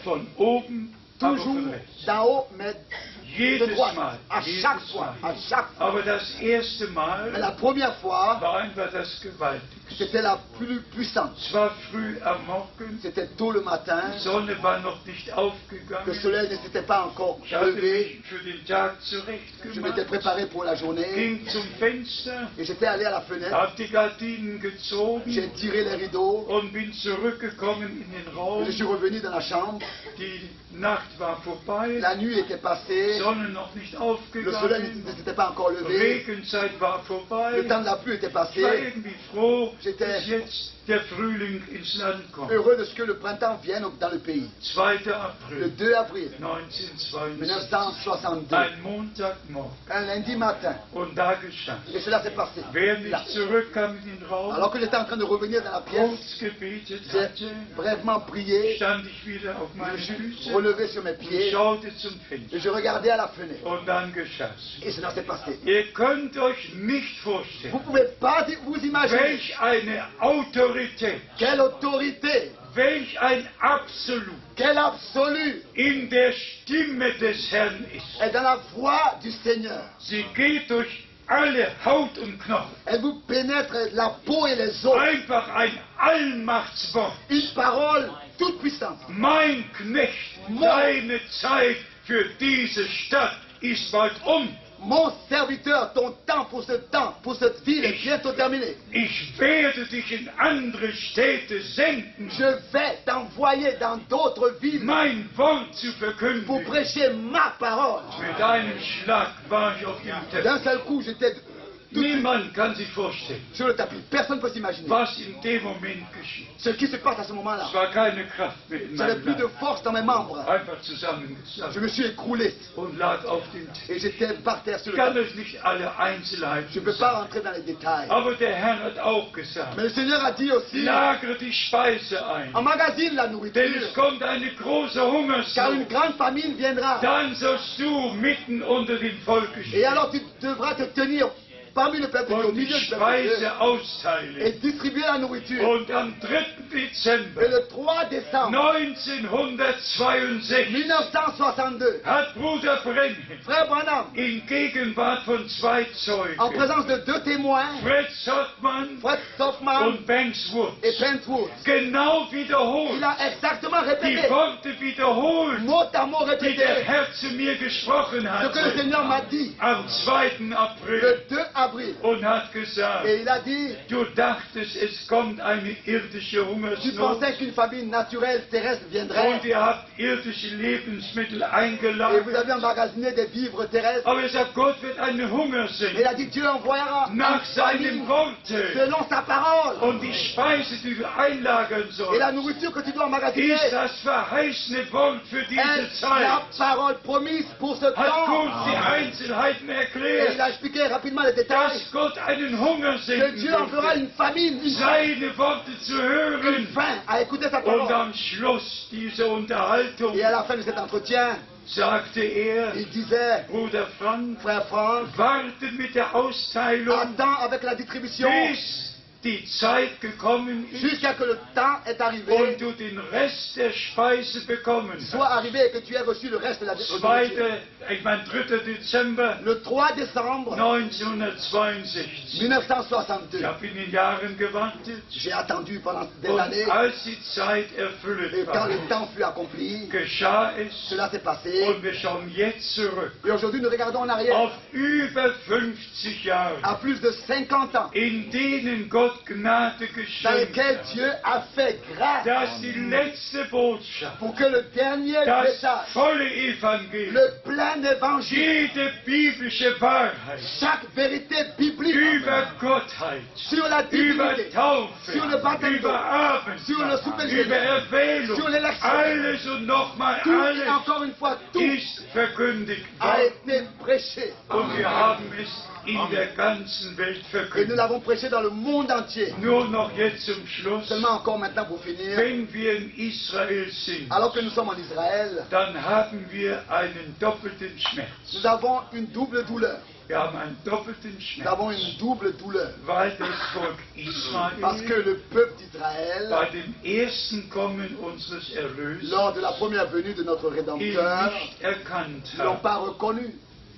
von oben, aber Toujours von rechts. d'en haut, mais de Jedes droite. Mal. À Jedes chaque fois. Mal. À chaque fois. Aber das erste Mais Mal la première fois, war einfach das Gewaltigste. c'était la plus puissante. Es war früh am Morgen, C'était tôt le matin. die Sonne war noch nicht Le aufgegangen. soleil ne s'était pas encore Ich hatte levé. mich für den Tag Je m'étais zurechtgemacht, préparé pour la journée ging zum Fenster, et j'étais allé à la fenêtre. hab die Gardinen J'ai gezogen tiré les rideaux. und bin zurückgekommen in den Raum. Je suis revenu dans la chambre. Die Nacht war vorbei, La nuit était passée. Sonne noch nicht Le soleil aufgegangen, ne s'était pas encore levé. Regenzeit war vorbei. Le temps de la pluie était Ich war passé. irgendwie froh, J'étais dass jetzt der Frühling ins Land kommt. heureux de ce que le printemps vienne dans le pays. 2. Le April 2 avril 1962, 1962, ein Montagmorgen. un lundi matin. Und da geschah. Et cela s'est passé. Während Là. ich zurückkam in den Alors Raum, que j'étais en train de revenir dans la pièce, kurz gebetet j'ai hatte, brièvement prié. stand ich wieder auf Je meine me suis Füße relevé sur mes und pieds schaute zum et Fenster. je regardais à la fenêtre. Und dann geschah's. Et cela s'est passé. Ihr könnt euch nicht Vous vorstellen, ne pouvez pas vous imaginer welch eine Autorität, quelle autorité, welch ein Absolut quel absolu in der Stimme des Herrn ist. est dans la voix du Seigneur. Sie geht durch alle Haut und Knochen. Elle vous pénètre la peau et les os. Einfach ein Allmachtswort. Une parole toute puissante. Mein Knecht, deine Zeit für diese Stadt ist bald um. mon serviteur, ton temps, pour cette ville est bientôt terminé. Ich werde dich in andere Städte senden, Je vais t'envoyer dans d'autres villes mein Wort zu pour verkündigen. prêcher ma parole. Mit einem Schlag war ich auf dem D'un Teppich. seul coup, j'étais tout de suite Niemand kann sich vorstellen, sur le tapis. Personne ne peut s'imaginer was in dem Moment geschieht. ce qui se passe à ce moment-là. Es war keine Kraft mehr in J'avais meinem plus de Leib. force dans mes membres. Einfach Je zusammengesagt me suis écroulé und lag auf dem Tisch. et j'étais par terre sur Ich le kann tapis. euch nicht alle Einzelheiten Je ne peux pas rentrer dans les détails. aber der Herr hat auch gesagt, Mais le Seigneur a dit aussi, lagere die Speise ein, emmagasine la denn nourriture, es kommt eine große car une Hungersnot. grande famine viendra. Dann sollst du mitten unter dem Volke Et stehen alors tu devras te tenir parmi le peuple, au und die milieu du peuple, de Dieu, Speise et austeilen. distribuer la nourriture. Und am 3. Et Dezember le 3 décembre 1962 1962, hat Bruder Brennan frère Branham, in Gegenwart von zwei en Zeugen, présence de deux témoins, Fred Sottmann Fred Softman und Banks Wood, et Pentwood, genau il wiederholt, a exactement die répété, Worte wiederholt, mot à mot die répété, der Herr zu mir gesprochen ce que le Seigneur m'a hatte dit am 2. April le 2 avril. und hat gesagt, Et il a dit, du dachtest, es kommt eine irdische tu Hungersnot pensais qu'une famine naturelle terrestre und viendrait ihr habt irdische Lebensmittel et vous eingelagert. avez emmagasiné des vivres terrestres. Aber er sagt, Gott wird eine Hunger Et il senden a dit, Dieu envoyera nach une seinem famine Worte. selon sa parole. Und die Speise, die du einlagern Et la sollst, nourriture que tu dois emmagasiner ist das verheißene Wort für diese est la Zeit. parole promise pour ce Hat kurz die temps. Einzelheiten Et il a erklärt, expliqué rapidement les détails dass Gott einen Hunger que senden Dieu enverra wird, une famine, une seine Worte zu une hören. faim à écouter sa Und parole. am Schluss dieser Unterhaltung Et à la fin de cet entretien, sagte er, il disait, Bruder Frank, frère Franck, wartet mit der Austeilung, attends avec la distribution bis die Zeit gekommen ist jusqu'à que le temps est arrivé, und du den Rest der Speise bekommen soit hast. arrivé et que tu aies reçu le reste de la nourriture. 3. Dezember Le 3 décembre 1962. 1962, Ich habe in den Jahren gewartet j'ai attendu pendant des und années als die Zeit et erfüllt quand war, le temps fut accompli, geschah es cela s'est passé. und wir schauen jetzt zurück Et aujourd'hui, nous regardons en arrière auf über 50 Jahre, à plus de 50 ans in denen Gott Gnade dans geschenkt lesquels hat, Dieu a fait grâce dass die letzte Botschaft, pour que le dernier das message, volle Evangelium, le plein évangile, jede biblische Wahrheit chaque vérité biblique über Gottheit, sur la über divinité, Taufe, sur le baptême über sur le Abendmahl, souper über général, Erwählung, sur l'élection, alles und nochmal tout et alles encore une fois, tout ist verkündigt a worden. été prêché. Und wir haben es in der ganzen Welt Et nous verkündigt. l'avons prêché dans le monde entier. Nur noch jetzt zum Schluss, Seulement encore maintenant pour finir, wenn wir in Israel sind, alors que nous sommes en Israël, dann haben wir einen doppelten Schmerz. nous avons une double douleur. Wir haben einen doppelten Nous Schmerz, avons une double douleur. weil das Volk Parce que Israel le peuple d'Israël, bei dem ersten Kommen unseres Erlösers lors de la première venue de notre ihn Rédempteur, nicht erkannt ne l'ont hat. pas reconnu.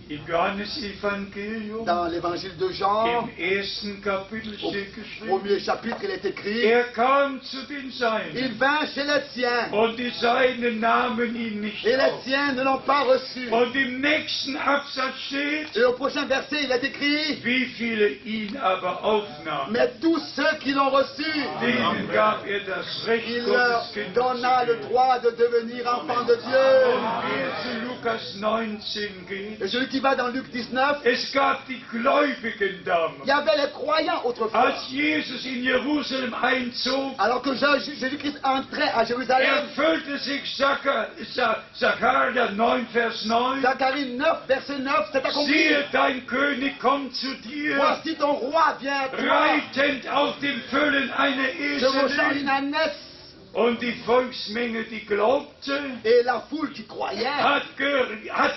Im Johannesevangelium, Dans l'évangile de Jean, im ersten Kapitel au steht geschrieben, premier chapitre, il est écrit, er kam zu den il Seinen vint chez les siens, und die Seinen nahmen ihn nicht et les auf. siens ne l'ont pas reçu. Und im nächsten Absatz steht, Et au prochain verset, il est écrit, wie viele ihn aber aufnahmen. mais tous ceux qui l'ont reçu, Denen gab er das Recht, il leur Gottes Kind donna zu le werden. droit de devenir enfants de Und Dieu. wer zu Lukas 19 geht, Et celui qui va dans Luc 19, es gab die Gläubigen il y damals. avait les croyants autrefois. Als Jesus in Jerusalem einzog, Alors que Jésus-Christ entrait à Jérusalem, erfüllte sich Sacharja 9, Vers 9. Zacharie 9, verset 9, c'est accompli. Siehe, dein König kommt zu dir, Voici ton roi vient à toi, reitend auf dem Füllen einer chevauchant une Eselin. ânesse. Und die Volksmenge, die glaubte, Et la foule qui croyait hat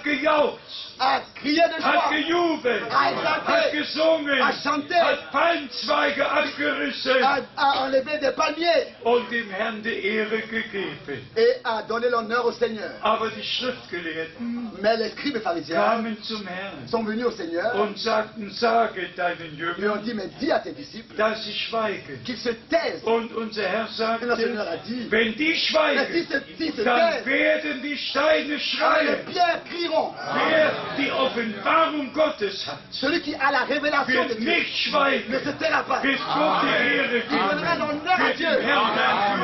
gejaucht, a crié de hat joie, gejubelt, a exalté, hat gesungen, a chanté, hat Palmzweige abgerissen a enlevé des palmiers und dem Herrn die Ehre gegeben. et a donné l'honneur au Seigneur. Aber die Schriftgelehrten Mais les scribes et pharisiens kamen zum Herrn sont venus au Seigneur und sagten, sage deinen et ont Jüngern, dit, mais dis à tes disciples dass sie schweigen. qu'ils se taisent. Und unser Herr Et le Seigneur a sagte, dit, Wenn die mais schweigen, si se dann taisent, werden die Steine les schreien. pierres crieront. Wer die Offenbarung Gottes hat, Celui qui a la révélation de wird Dieu nicht schweigen, ne se taira pas. wird Gott die Ehre Il donnera geben, l'honneur à wird Dieu. dem Herrn danken,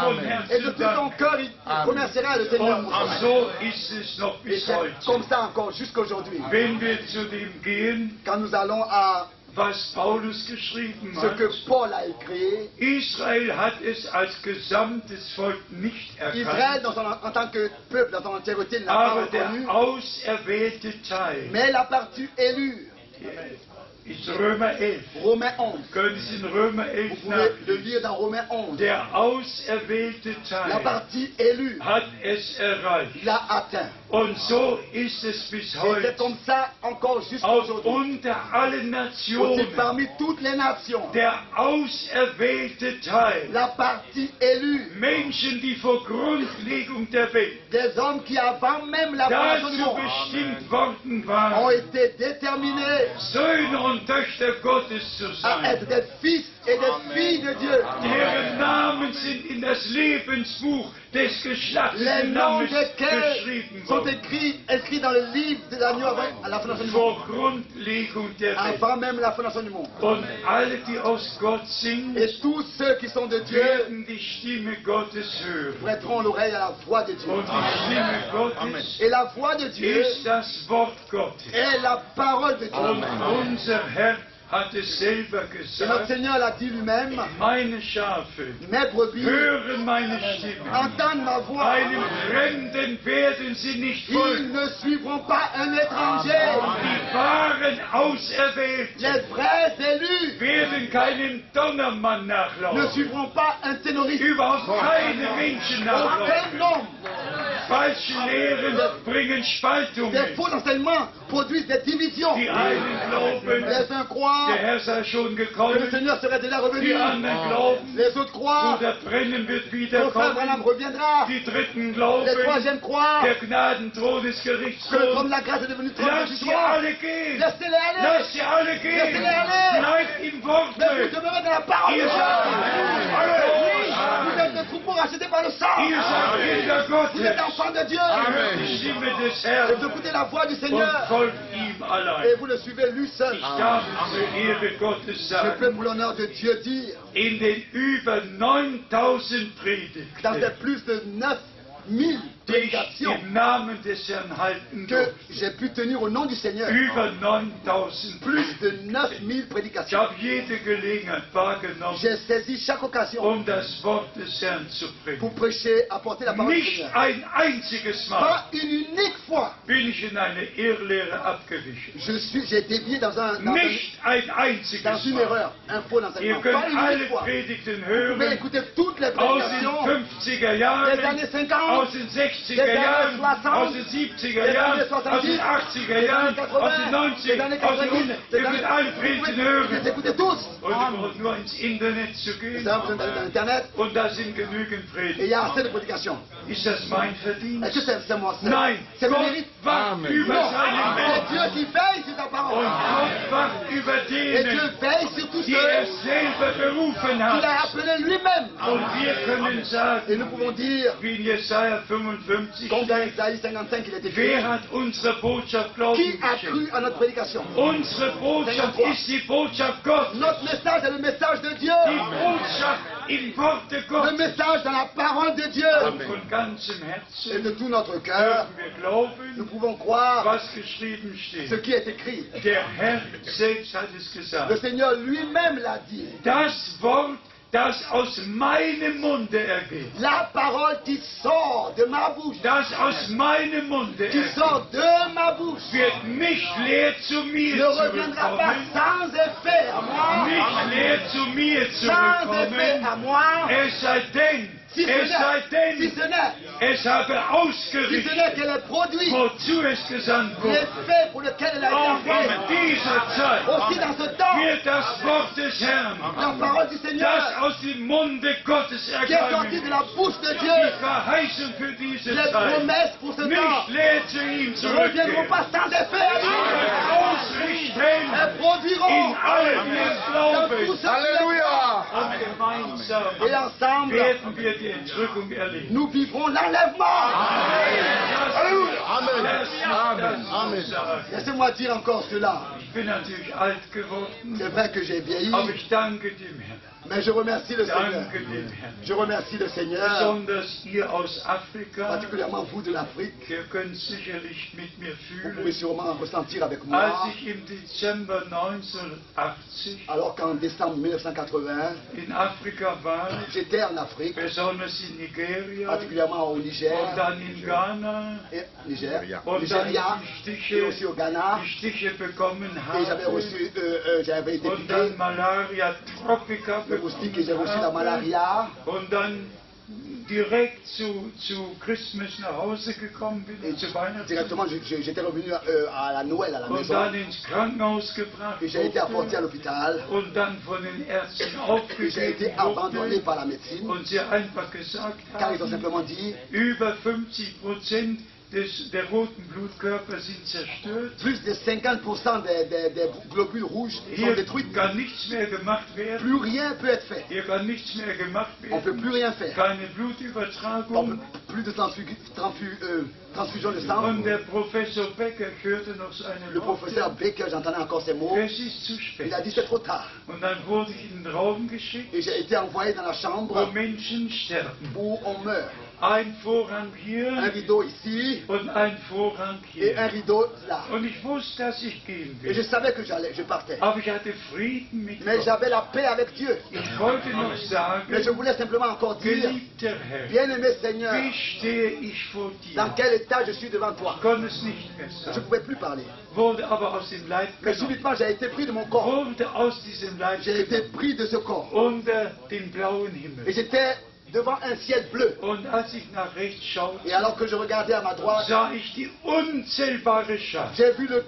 von Et de Herzen tout son danken. cœur, il remerciera le Seigneur. Und so ist es noch Et bis c'est heute. comme ça encore jusqu'aujourd'hui. Wenn wir zu dem gehen, Quand nous allons à was Paulus geschrieben ce que hat, Paul a écrit, Israel hat es als gesamtes Volk nicht Israël erkannt, en tant que peuple, dans son entièreté, ne l'a pas aber reconnu, der auserwählte Teil mais la partie élue, ist Römer 11. Romains 11. Können Sie in Römer Vous 11 pouvez le nachlesen? lire dans Romains 11. Der auserwählte La Teil partie élue hat es erreicht. l'a atteint. Und so ist es bis Et c'est heute. comme ça encore Aus jusqu'aujourd'hui. unter allen Aussi Nationen parmi toutes les nations, der auserwählte Teil. la partie élue, Menschen, die vor Grundlegung der Welt des hommes qui avant même la fondation du dazu monde bestimmt worden ont waren, été déterminés Söhne und Töchter Gottes zu à sein. être des fils et des filles de Dieu. Deren Namen sind in das Lebensbuch des Geschlachtes Les des noms Lammes desquels geschrieben sont worden. inscrits dans le livre de l'agneau à la fondation du monde. Vor Grundlegung der Welt. Avant même la fondation du monde. Und alle, die aus Gott sind, Et tous ceux qui sont de Dieu werden die Stimme Gottes hören. prêteront l'oreille à la voix de Dieu. Und die Stimme Gottes Et la voix de Dieu ist das Wort Gottes. est la parole de Und Dieu. unser Herr hat es selber Et notre gesagt, Seigneur l'a dit lui-même, meine Schafe mes brebis hören meine Stimme. entendent ma voix. Einem Fremden werden sie nicht Ils folgen. ne suivront pas un étranger. Die wahren Auserwählten Les vrais élus werden keinem Donnermann ne nachlaufen. suivront pas un ténoriste. Überhaupt keine Menschen nachlaufen. Aucun homme. Falsche Lehren bringen Des Spaltungen. faux enseignements produisent des divisions. Die einen glauben, Les uns croient der Herr sei schon que le gekommen. Seigneur serait déjà revenu. Die anderen glauben, Les autres croient Bruder Brennan wird que le frère Branham wiederkommen. reviendra. Die Dritten Les glauben, troisièmes croient der Gnadenthron des que le trône Gerichtsthrones. de la grâce est devenu trône Lass du sie droit. alle gehen. Laissez-les aller. Lass sie alle gehen. Laissez-les aller. Bleibt im Mais vous Worte. demeurez dans la parole de Ihr Dieu. seid Oui, vous êtes des troupeaux rachetés par le sang. Ihr seid Kinder Vous êtes Gottes. enfants de Dieu. Hört die Stimme des Et Herrn vous écoutez la voix du und Seigneur. folgt ihm allein. Et vous le suivez lui seul. Ich darf zur Ehre Gottes Je peux sagen, pour l'honneur de Dieu dire, in den über 9000 dans ces Predigten, plus de 9000 die ich prédications im Namen des Herrn halten que durfte, j'ai pu tenir au nom du Seigneur, über 9000 plus de Predigten. 9000 Ich prédications. habe jede Gelegenheit wahrgenommen, J'ai saisi chaque occasion um das Wort des Herrn zu pour bringen. prêcher, apporter la parole du Nicht Seigneur. ein einziges Mal Pas une unique fois, bin ich in eine Irrlehre abgewichen. j'ai dévié dans Nicht ein einziges une Mal. erreur, un faux Ihr enseignement. könnt Pas une alle unique fois. Predigten Vous pouvez hören écouter toutes les aus prédications den 50er des Jahren, années 50, aus den 60er Jahren, aus den 70er Jahren, aus den 80er Jahren, aus den 90er, aus den 100. Ihr könnt alle Predigten vous hören. les écoutez tous. Und ihr braucht nur ins Internet zu gehen. Ça, vous êtes dans Internet Und da sind genügend et il Predigten. y a assez de prédications. Ist das mein Est-ce que Verdienst? c'est moi seul? Nein, C'est mon Gott mérite? wacht über Non, seinen c'est Menschen. Dieu qui veille sur ta Und parole. Gott wacht über Et Dieu denen, veille sur tous die ceux er selber berufen qu'il hat. a appelés lui-même. Und wir können Et sagen, nous pouvons dire, wie in Jesaja 55 comme dans steht, Isaïe 55 il est écrit, wer hat unsere Botschaft Glauben qui a cru geschenkt? à notre prédication? Unsere Botschaft ist die Botschaft Gottes. Notre message est le message de Dieu. Die Botschaft im Worte Le Gottes. message dans la parole de Dieu. Und von ganzem Et Herzen de tout notre cœur, dürfen wir nous glauben, pouvons croire was geschrieben ce steht. qui est écrit. Der Herr selbst hat es Le gesagt. Seigneur lui-même l'a dit. Das Wort, das aus meinem Munde ergeht, La parole qui sort de ma bouche, das aus meinem Munde qui ergeht, sort de ma bouche, wird nicht leer zu mir ne reviendra pas zurückkommen, sans effet à moi, nicht leer zu mir sans effet zurückkommen, à moi, es sei denn, si ce es sei n'est, si denn, ce n'est, es habe si ce n'est ausgerichtet, qu'elle est produit wozu es gesandt wurde. l'effet pour lequel elle a Auch été envoyée. in dieser Zeit Aussi dans ce temps, wird das Wort des Herrn, la parole du das Seigneur aus dem Munde Gottes qui est sortie de ergangen la bouche de ist, Dieu, die Verheißung für diese les Zeit, promesses pour ce temps, nicht leer zu ihm ne reviendront zurückkehren, pas sans effet à lui. ausrichten Elles in produiront allen, die es dans tout glauben. ce qui est Und gemeinsam Et ensemble, werden wir die Entrückung erleben. nous vivrons l'enlèvement. Amen. Laissez-moi dire encore cela. Ich bin natürlich alt geworden, C'est vrai que j'ai vieilli, aber ich danke dem Herrn. mais je remercie le Seigneur. Danke dem Herrn. Je remercie le Seigneur, Besonders ihr aus Afrika, particulièrement vous de l'Afrique. ihr könnt sicherlich mit mir Vous pouvez fühlen. sûrement ressentir avec moi. Als ich im Dezember 1980 Alors qu'en décembre 1980, in Afrika war, j'étais en Afrique, besonders in Nigeria particulièrement au Niger, und dann in Ghana et Niger, und Nigeria, dann et aussi au Ghana. die Stiche bekommen Et j'avais habe reçu, j'avais été und piqué, dann Malaria Tropica le moustique, et j'ai bekommen reçu la habe malaria. und dann direkt zu Christmas nach Hause gekommen bin, Et zu Weihnachten directement, j'étais revenu à la Noël à la und maison. dann ins Krankenhaus gebracht Et j'ai été apporté à wurde l'hôpital. und dann von den Ärzten Et j'ai été aufgegeben abandonné wurde par la médecine. und sie einfach gesagt Car ils ont haben, simplement dit, über 50% der roten Blutkörper sind zerstört. plus de 50% des globules rouges sont Hier détruits. kann nichts mehr gemacht werden. Plus rien peut être fait. Hier kann nichts mehr gemacht On ne peut werden. plus rien faire. Keine On Blutübertragung. peut plus de transfusion de sang. Und der Professor Becker hörte noch seine Le professeur Worte. Baker, j'entendais encore ces mots. Es ist zu spät. Il a dit c'est trop tard. Und dann wurde ich in den Raum geschickt, Et j'ai été envoyé dans la wo chambre Menschen sterben. où on meurt. Ein Vorhang Un hier rideau ici und ein Vorhang et un hier. rideau là. Und ich wusste, dass ich gehen Et je will. savais que je partais. Aber ich hatte Frieden mit Mais Gott. j'avais la paix avec Dieu. Ich wollte noch Mais je sagen, voulais simplement encore dire, geliebter Herr, bien-aimé Seigneur, wie stehe ich vor dans dir? quel état je suis devant toi. Ich konnte es nicht mehr Je ne sagen. pouvais plus parler. Wurde aber aus dem Leib Mais genommen. subitement, j'ai été pris de mon corps. Wurde aus diesem Leib J'ai été genommen. pris de ce corps. Unter den blauen Et Himmel. j'étais devant un ciel bleu. Und als ich nach rechts schaute, Et alors que je regardais à ma droite, sah ich die unzählbare Schar. j'ai vu le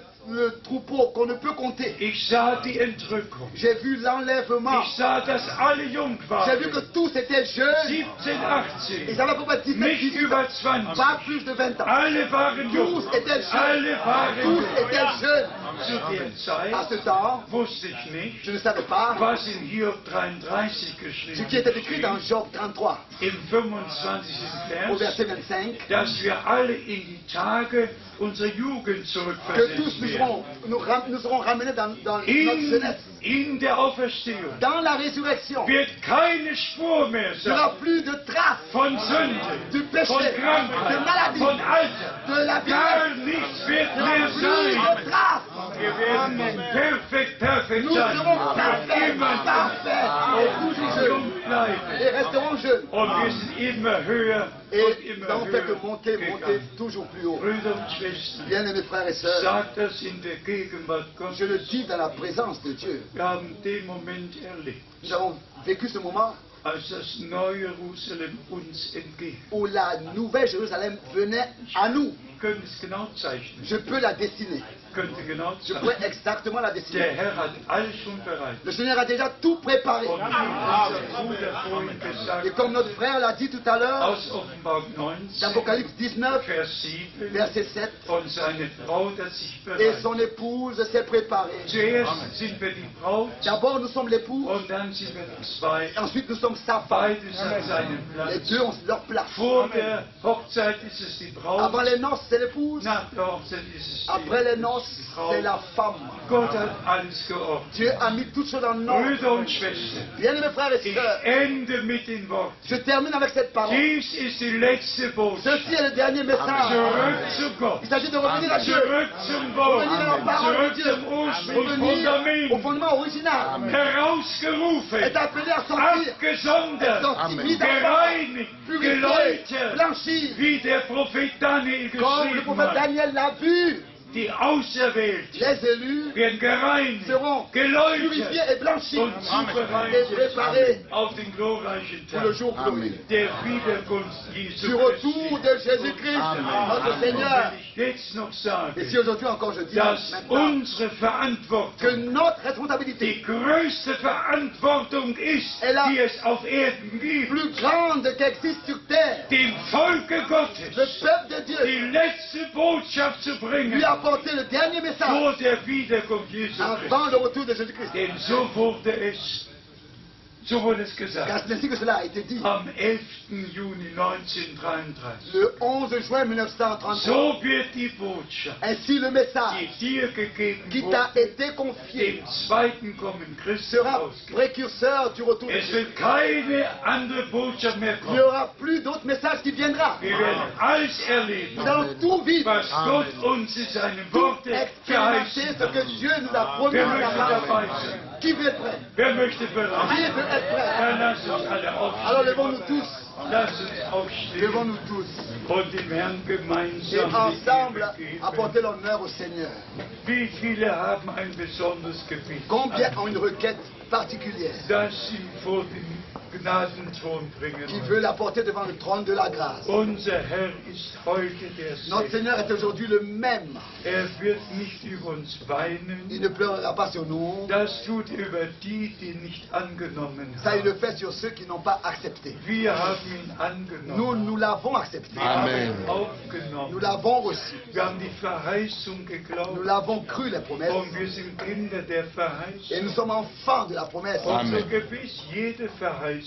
troupeau qu'on ne peut compter. Ich sah die Entrückung. J'ai vu l'enlèvement. Ich sah, dass alle jung J'ai vu que waren. tous étaient jeunes. 17, Ils 18. avaient à peu près 17, Nicht 18 über ans. 20. Pas plus de 20 ans. Alle waren jung. Tous étaient jeunes. Alle waren Tous jung. étaient jeunes. Zu der À ce Zeit temps, wusste ich nicht, je ne savais pas was in Hiob 33 ce geschrieben qui était écrit dans steht, Job 33, im 25. au verset Vers, 25, dass wir alle in die Tage unserer Jugend que tous zurückversetzt werden. nous serons ramenés dans notre jeunesse. In der Auferstehung Dans la résurrection, il wird keine Spur mehr n'y aura sein plus de traces von Sünde, du péché, von de Krankheit, maladie, von Alter. de la Gar vie. nichts wird Il n'y aura mehr plus sein. de traces. Wir werden perfekt Nous sein. serons Und parfaits, immer parfaits, et toujours jeunes. jung bleiben. Et resterons jeunes. Und wir sind immer höher und Et nous immer n'avons fait que höher monter, monter, gegangen. toujours plus haut. Brüder und Schwestern, Bien-aimés frères et sœurs, sagt das in der Gegenwart je le Gottes. dis dans la présence de Dieu. Wir haben den Moment erlebt, Nous avons vécu ce moment als das neue Jerusalem uns entgeht. où la nouvelle Jérusalem venait à nous. Ich könnte es genau zeichnen. Je peux la dessiner. Könnte genau Je zeichnen. pourrais exactement la Der dessiner. Herr hat alles schon bereit. Le Seigneur a déjà tout préparé. Und wie unser Bruder vorhin gesagt Et comme notre frère l'a dit tout à l'heure, aus Offenbarung 19, d'Apocalypse 19, Vers 7, verset 7, und seine Braut hat sich et bereit. son épouse s'est préparée. Zuerst sind wir die Braut D'abord, nous sommes l'épouse, und dann sind wir die zwei. et ensuite, nous sommes sa femme. Beides hat seinen Les Platz. deux ont leur place. Vor der Hochzeit ist es die Braut, Avant les noces, c'est l'épouse. nach der Hochzeit ist es Après les noces, die Braut. c'est la femme. Gott hat alles geordnet. Dieu a mis toutes choses en ordre. Brüder und Schwestern, Bien-aimés frères et ich sœurs, ende mit den Worten. je termine avec cette parole. Dies ist die letzte Botschaft. Ceci est le dernier message. Zurück zu Gott. Il s'agit de revenir à Dieu. Zurück zum Wort. Revenir à la parole de Zurück Dieu. zum Revenir au Ursprungsfundament. fondement original. Herausgerufen. Est appelé à sortir. Abgesondert. Sorti, mis à part, Gereinigt. purifié, Geläutert. blanchi. Wie der Prophet Daniel Comme le geschrieben prophète hat. Daniel l'a vu. Die Auserwählten Les élus werden gereinigt, seront geläutert purifiés et blanchis und et zubereitet préparés auf den glorreichen pour le Tag jour glorieux. der Wiederkunft Jesu Du retour Christi. de Jésus-Christ, notre Seigneur. Wenn ich jetzt noch Et sage, si aujourd'hui encore je dis dass maintenant unsere Verantwortung que notre die responsabilité größte Verantwortung ist, Elle a- die es auf Erden gibt, plus grande qu'existe sur terre, dem Volke le Gottes peuple de Dieu, die letzte Botschaft zu bringen lui apporter le dernier message vor der Wiederkunft Jesu Christi. avant le retour de Jésus-Christ. Denn so wurde es So wurde es gesagt. Car c'est ainsi que cela a été dit. Am 11. Juni 1933. Le 11 juin 1933. So wird die Botschaft, Ainsi le die message dir gegeben qui t'a wurde, été confié dem zweiten Kommen Christi sera ausgegeben. précurseur du retour de Es Jésus. wird keine andere Botschaft mehr Il n'y kommen. aura plus d'autre message qui viendra. Wir werden alles erleben, Nous allons tout vivre. was Gott uns in seinen Tout Worten expérimenter verheißen ce que hat. Dieu nous a promis Wer dans la möchte dabei parole. sein? Qui veut être prêt? Wer möchte Qui bereit? veut être prêt? Dann lasst uns alle Alors levons-nous aufstehen. tous. Lasst uns aufstehen Levons-nous tous. und dem Herrn Et gemeinsam ensemble die Ehre apporter geben. l'honneur au Seigneur. Wie viele haben ein besonderes Gebet? Combien ont une requête particulière Das sie vor den Gnadenthron bringen qui wollen. veut l'apporter devant le trône de la grâce? Unser Herr ist heute Notre derselbe. Seigneur est aujourd'hui le même. Wird nicht über uns Il weinen. ne pleurera pas sur nous. Das tut über die, die nicht angenommen Ça, il le haben. fait sur ceux qui n'ont pas accepté. Wir haben ihn Nous, angenommen. nous l'avons accepté. Wir haben Amen. ihn Nous aufgenommen. l'avons reçu. Wir haben die Verheißung Nous geglaubt. l'avons cru, les promesses. Und wir sind Kinder der Et Verheißung. nous sommes enfants de la promesse. Und Amen. so gewiss jede Verheißung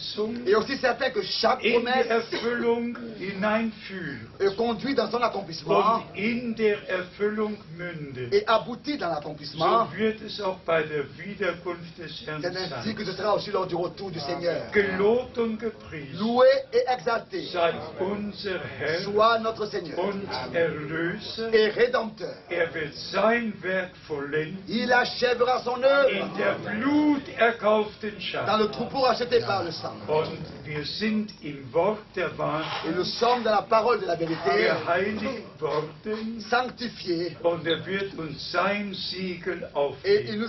Et aussi certain que chaque in die promesse Erfüllung hineinführt conduit dans son accomplissement und in der Erfüllung mündet. et aboutit dans l'accomplissement. So wird es auch bei der Wiederkunft des Herrn C'est ainsi sein. que ce sera aussi lors du retour du Seigneur. Gelobt und gepriesen Loué et exalté sei unser Herr soit notre Seigneur und Erlöser. et Rédempteur. Wird sein Werk vollenden Il achèvera son œuvre in der bluterkauften dans Schar. le troupeau racheté par le sang. Und wir sind im Wort der Et Wahrheit nous sommes dans la parole de la vérité, geheiligt worden. sanctifiés. Und wird uns sein Siegel Et aufgeben.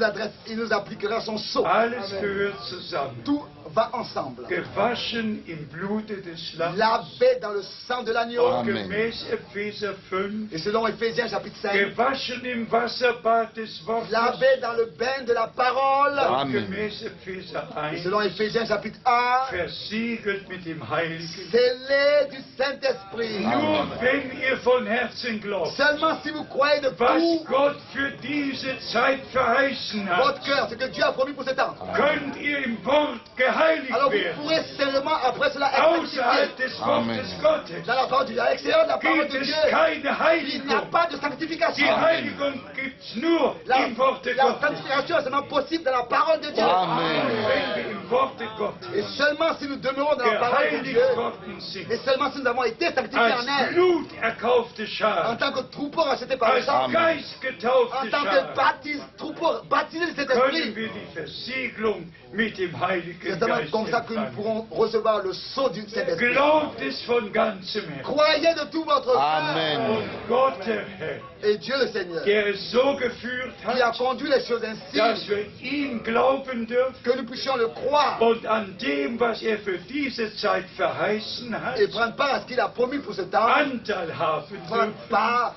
il nous appliquera son sceau. Alles gehört zusammen. Tout va ensemble. Gewaschen im Blute des Lammes. Lavé dans le sang de l'agneau. Und Amen. gemäß Epheser 5. Et selon Éphésiens chapitre 5, Gewaschen im Wasserbad des Wortes. lavé dans le bain de la parole. Und Amen. gemäß Epheser Et 1. selon Éphésiens chapitre 1, Versiegelt mit dem Heiligen. scellé du Saint-Esprit. Nur wenn ihr von Herzen glaubt, Seulement si vous croyez de was tout Gott für diese Zeit verheißen votre hat, cœur, ce que Dieu a promis pour ce temps, könnt ihr im Wort geheiligt alors vous werden. pourrez seulement après cela être Außerhalb sanctifié. des Amen. Wortes Gottes Dans la parole de Dieu, à l'extérieur de la parole gibt de es Dieu, keine il n'y a Heiligung. pas de Die sanctification. Heiligung gibt es nur im Worte La Gottes. sanctification est seulement possible dans la parole de Dieu. Amen. Wenn wir im Worte Gottes Et seulement si nous demeurons dans la parole de geheiligt Dieu, worden sind, et seulement si nous avons été sanctifiés als en elle, bluterkaufte en Schar, tant que troupeau racheté par le als sang, en geistgetaufte tant Schar, que troupeau baptisé de cet können esprit, wir die Versiegelung mit dem Heiligen c'est seulement Geist comme ça que nous empfangen. pourrons recevoir le sceau du Saint-Esprit. Glaubt es von ganzem Herzen. Croyez de tout votre cœur. Amen. Und Gott, der Herr, Et Dieu le Seigneur, der es so geführt qui a hat, conduit les choses ainsi, dass wir ihm glauben dürfen que nous puissions le croire und an dem, was er für diese Zeit verheißen hat, et prendre part à ce qu'il a promis pour ce temps, Anteil haben prendre dürfen. part,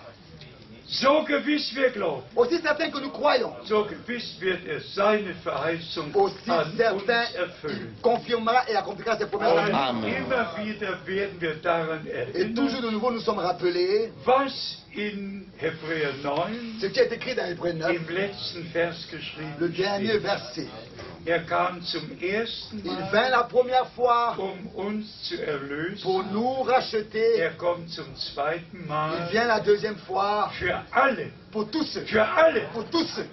So gewiss wir glauben, aussi certain que nous croyons, so gewiss wird er seine Verheißung aussi an uns certain erfüllen. qu'il confirmera et accomplira ses promesses. Und en nous. Amen. immer wieder werden wir daran Et toujours erinnern, de nouveau, nous sommes rappelés was in Hebräer 9 ce qui est écrit dans Hébreux 9, im letzten Vers geschrieben le dernier steht. verset. Er kam zum ersten Il Mal, vint la première fois uns zu erlösen. pour nous racheter. Er kommt zum zweiten Il Mal vient la deuxième fois für alle, pour tous ceux,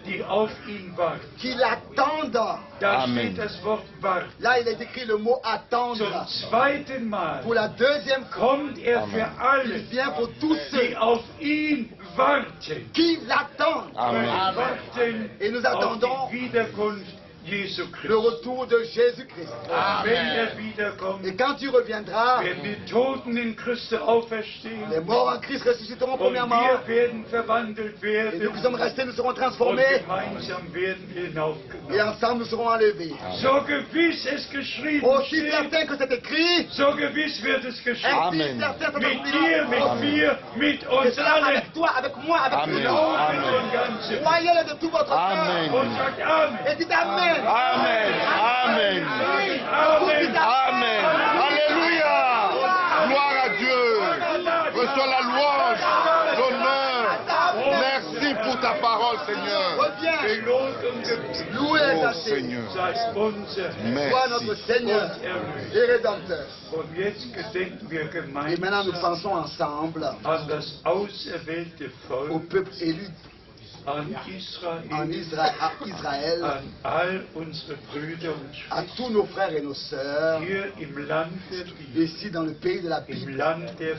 die auf ihn warten. qui l'attendent. Da Amen. steht das Wort warten. Là, il est écrit le mot Zum attendre. zweiten Mal Pour la deuxième fois, kommt er für il alle, vient pour tous die ceux auf ihn warten. qui l'attendent. Amen. Warten Et nous auf attendons die Wiederkunft Jesu le Christi. retour de Jésus-Christ. Wenn er wiederkommt, Et quand il reviendra, werden die Toten in Christus auferstehen. les morts en Christ ressusciteront Und premièrement. wir werden verwandelt Et nous qui sommes werden. restés, nous serons Und transformés. gemeinsam werden wir Et hinaufgenommen. ensemble, nous serons enlevés. So gewiss es geschrieben Aussi steht, certain que c'est écrit, so gewiss wird es geschehen. ainsi Amen. certain que Mit dir, mit mir, mit Et uns cela allen. avec toi, avec moi, avec Amen. nous. Glauben von ganzem. Croyez-le de tout votre Amen. cœur. Und sagt Amen. Et dites Amen. Amen. Amen. Amen. Amen. Alléluia. Gloire à Dieu. Reçois la louange, l'honneur. Merci pour ta parole, Seigneur. viens. Belohnt und gepriesen Loué et Oh exalté. Seigneur, sei unser Sois notre merci. Seigneur und et Rédempteur. Und jetzt gedenken wir Et maintenant, nous gemeinsam pensons ensemble an das auserwählte au Volk, peuple élu an en Israel, Israël, an all unsere Brüder und à Schwestern tous nos frères et nos sœurs, hier im Land der Bibel, ici dans le pays de la im Bible, Land der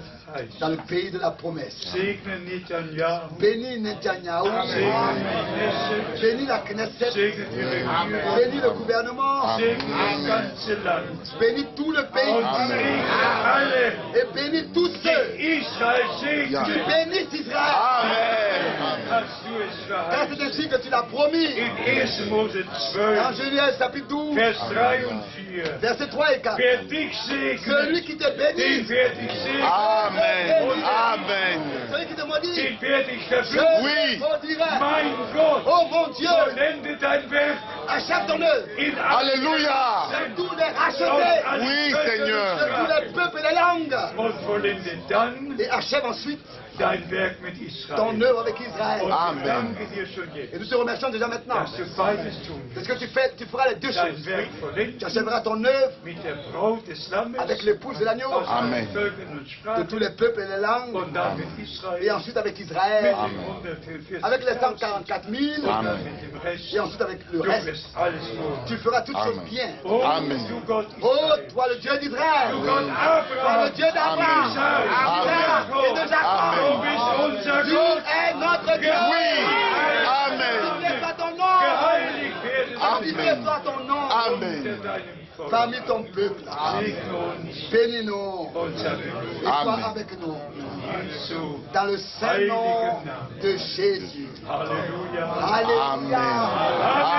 dans le Verheißung. pays de la promesse. Segne Netanyahu, Bénis Netanyahou, segne die Knesset, bénis la Knesset, segne die Regierung, bénis le gouvernement, segne das ganze Land bénis tout le und pays segne alle, et bénis tous ceux die Israel qui segnen. bénissent Israël. Amen. Hast du es Car verheißen? c'est ainsi que tu l'as promis. In 1. Mose Dans 12, Genèse chapitre 12, Vers 3 und 4. versets 3 et 4. Wer dich Celui segnet, qui te den bénit, werde ich segnen. Amen. Amen. celui qui te maudit, Den werde ich je verfluchen. Oui. maudirai. Mein Gott, Oh mon Dieu, vollende dein Werk achève ton œuvre. in allen Alléluia. Tous les aus rachetez allen Oui, Völkern Seigneur. de tous Israel. les peuples et les langues. Und vollende dann Et achève ensuite dein Werk mit ton Israel. œuvre avec Und Israël. ich Amen. danke dir schon Et jetzt, nous te remercions déjà maintenant. dass du beides tun Parce wirst. que tu fais, tu feras les deux Dein choses. Werk Tu vollenden achèveras ton œuvre mit der Braut des Lammes avec l'épouse de l'agneau, aus allen Amen. Völkern und de Sprachen tous les peuples et les langues, und dann mit et Israel, ensuite avec mit Israël, den Amen. 144 avec les 000 144 000, und dann Amen. mit dem Rest. et ensuite avec le Du reste. wirst alles wohl. Tu feras toutes choses Amen. bien. Oh, Amen. du Gott Oh, Israel. toi le Dieu d'Israël, Du Gott toi Abraham. le Dieu d'Abraham, Isaac, et de Jacob. Du bist unser Tu Gott. es notre Dieu. Amen. Glorifié soit ton nom. Geheiligt werde Sanctifié Amen. soit ton nom Amen. unter deinem Volk. parmi ton peuple. Segne uns Bénis-nous und sage et sois Amen. avec nous. Jesu. Dans le saint nom de Jésus. Halleluja. Alléluia.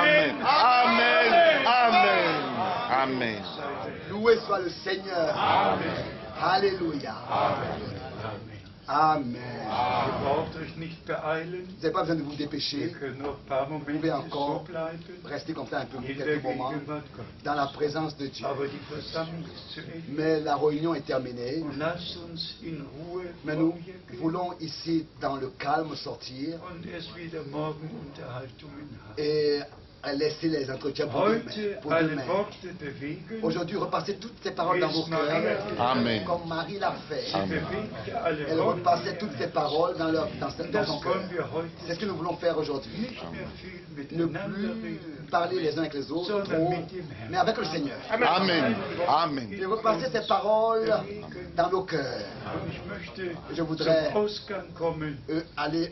Amen. Amen. Amen. Amen. Loué soit le Seigneur. Alléluia. Amen. Ihr braucht euch nicht beeilen. Vous n'avez pas besoin de vous Wir dépêcher. können noch ein paar Momente pouvez so encore bleiben. Restez comme ça un peu In der quelques moments Gegenwart Gottes. dans la présence de Dieu. Aber die Versammlung ist zu Ende. Mais la réunion est terminée. Und lasst uns in Ruhe Mais nous vorher gehen voulons ici, dans le calme, sortir und es wieder morgen Unterhaltungen haben. et laisser les entretiens pour Heute demain. Pour alle demain. Worte bewegen. Aujourd'hui, repassez toutes ces paroles dans vos cœurs, Amen. comme Marie l'a fait. Sie bewegt alle Elle Worte. repassait toutes ces paroles dans Das son cœur. wollen wir heute C'est ce que nous voulons faire aujourd'hui. nicht mehr viel Ne miteinander plus reden, parler les uns avec les autres, trop, mais avec le Seigneur. Amen. Amen. Et repasser ces paroles dans nos cœurs. Und ich möchte Je voudrais zum Ausgang kommen aller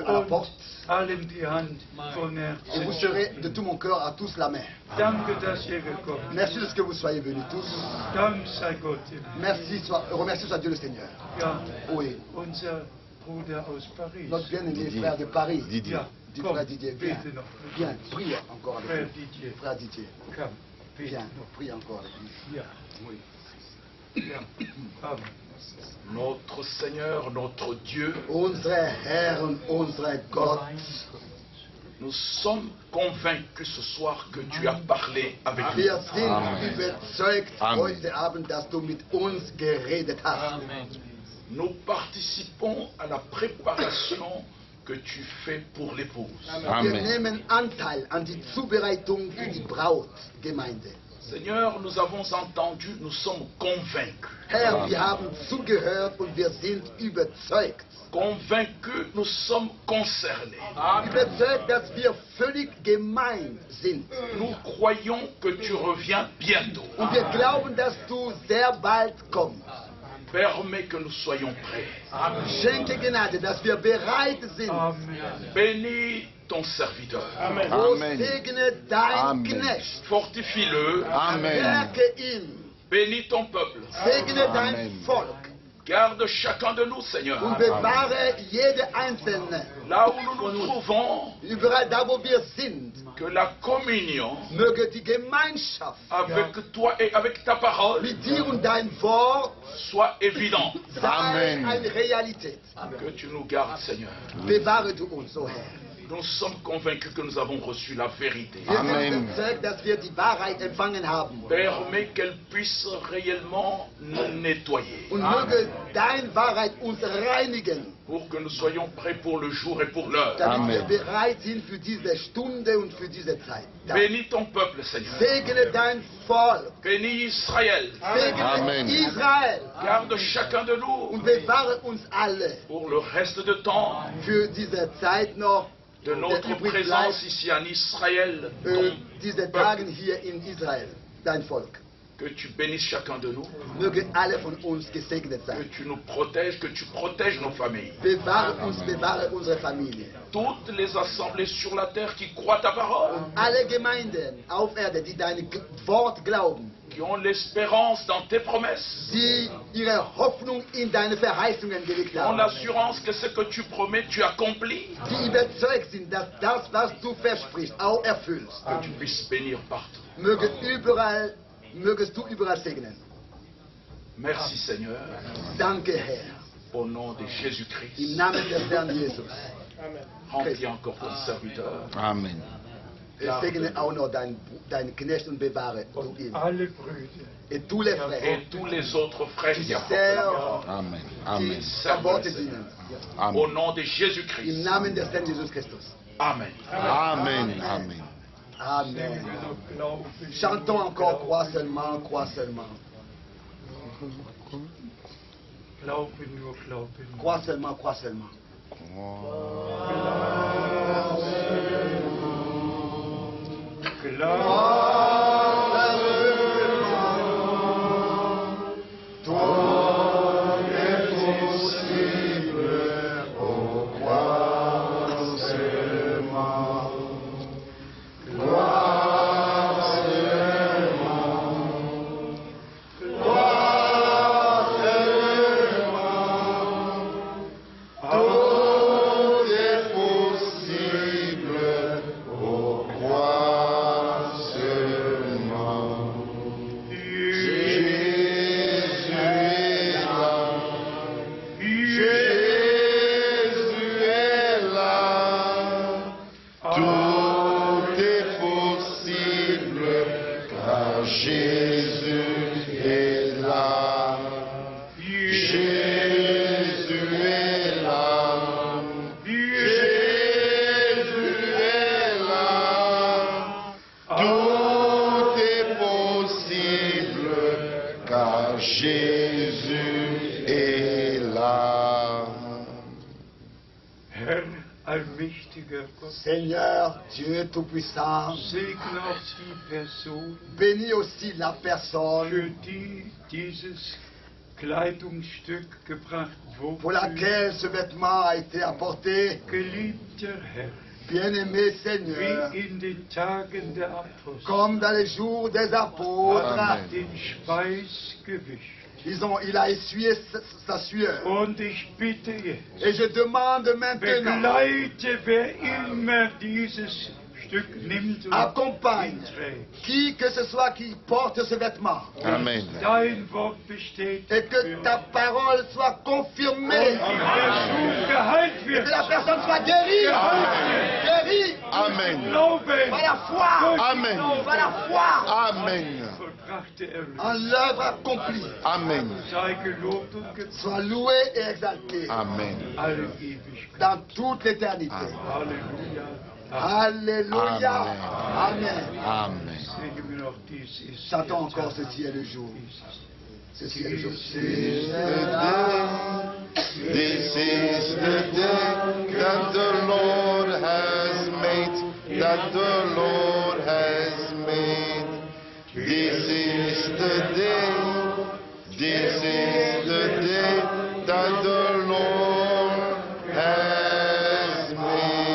à la und porte allen die Hand von et vous Herzen. serez de tout mon cœur à tous la main. Danke, dass ihr gekommen seid. Merci de ce que vous soyez venus tous. Dank sei Gott. Remercie soit Dieu le Seigneur. Ja, Oui, unser Bruder aus Paris. notre bien-aimé Didier. frère de Paris, Didier. Ja, dit komm, frère Didier, viens, bete noch. viens, prie encore Frère avec nous. Didier, Frère Didier, komm, bete viens, noch. prie encore avec nous. Ja, ja, Amen. Notre Seigneur, notre Dieu, Unsere Herr und unsere Gott, nous sommes convaincus ce soir que tu as parlé avec nous. wir sind Amen. überzeugt Amen. heute Abend, dass du mit uns geredet hast. Nous participons à la préparation que tu fais pour l'épouse. Wir Amen. nehmen Anteil an die Zubereitung für die Brautgemeinde. Seigneur, nous avons entendu, nous sommes convaincus. Herr, wir haben zugehört und wir sind überzeugt. Convaincus, nous sommes concernés. Überzeugt, dass wir völlig gemeint sind. Nous croyons que tu reviens bientôt. Und wir glauben, dass du sehr bald kommst. Permets que nous soyons prêts. Schenke Gnade, dass wir bereit sind. Amen. Bénis ton serviteur. O Amen. segne dein Amen. Knecht. Fortifie-le. Amen. Stärke ihn. Bénis ton peuple. Segne dein Amen. Volk. Garde chacun de nous, Seigneur. Und bewahre jede Einzelne. Là où nous nous trouvons, Überall da, wo wir sind, que la communion möge die Gemeinschaft avec toi et avec ta parole mit dir und dein Wort soit évidente. sei Amen. eine Realität. Que tu nous gardes, Seigneur. Bewahre du uns, o Herr. Nous sommes convaincus que nous avons reçu la vérité. Wir Amen. sind überzeugt, dass wir die Wahrheit empfangen haben. Permets qu'elle puisse réellement nous nettoyer. Und möge deine Wahrheit uns reinigen. pour que nous soyons prêts pour le jour et pour l'heure. Damit wir bereit sind für diese Stunde und für diese Zeit. Bénis ton peuple, Seigneur. Segne dein Volk. Bénis Israël. Segne Amen. Israel. Garde chacun de nous Und bewahre uns alle pour le reste de temps für diese Zeit noch. de notre présence ici en Israël. Diese Tagen hier in Israel, dein Volk. Que tu bénisses chacun de nous. Möge alle von uns gesegnet Que sein. tu nous protèges, que tu protèges nos familles. Bewahre uns, bewahre unsere Familie. Toutes les assemblées sur la terre qui croient ta parole, Alle Gemeinden auf Erde, die dein Wort glauben, qui ont l'espérance dans tes promesses, die ihre Hoffnung in deine Verheißungen gelegt qui ont haben, l'assurance que ce que tu promets, tu accomplis. die überzeugt sind, dass das, was du versprichst, auch erfüllst. Que tu puisses bénir partout. Mögest du überall segnen. Merci Seigneur, Danke, Herr. au nom de Im Jésus-Christ. Namen des Herrn Jesus. Remplis encore ton serviteur. Amen. Segne auch noch deinen Knecht und bewahre du ihn. Alle Brüder. Et tous les frères Et tous les autres frères qui apportent la sœurs parole. Amen. qui Amen. verboten dienen. Au Amen. nom de Im Jésus-Christ. Namen des Herrn Jesus Christus. Amen. Amen. Amen. Amen. Glauben. Chantons encore, crois seulement, crois seulement. Glauben nur, glauben nur. Crois seulement, crois seulement. Jésus est là. Herr, allmächtiger Gott, Seigneur, Dieu Tout-Puissant, segne auch die Person, bénis aussi la für personne die dieses Kleidungsstück gebracht pour wurde. laquelle ce vêtement a été apporté. Geliebter Herr, Bien-aimé Seigneur, wie in den Tagen der Apostel, comme dans les jours des apôtres, Amen. den Speis gewischt. il a essuyé sa sueur. Und ich bitte jetzt, Et je demande maintenant, begleite, wer immer dieses Stück nimmt und accompagne ihn trägt. qui que ce soit qui porte ce vêtement. Amen. Dein Wort bestätigt Et que ta parole soit confirmée. und die Person geheilt Et wird. que la personne soit guérie. Guérie Amen. Glauben par la foi. Amen. Par la foi Amen. vollbrachte en Erlösung. l'œuvre accomplie. Amen. Sei gelobt und gepriesen Sois loué et exalté Amen. alle Ewigkeit. dans toute l'éternité. Halleluja. Alléluia. Amen. Amen. Amen. Singen wir noch, dies ist Chantons der encore Tag. ceci est le jour. Ceci est le jour. This is the day that the Lord has made, that the Lord has made. This is the day, this is the day that the Lord has made.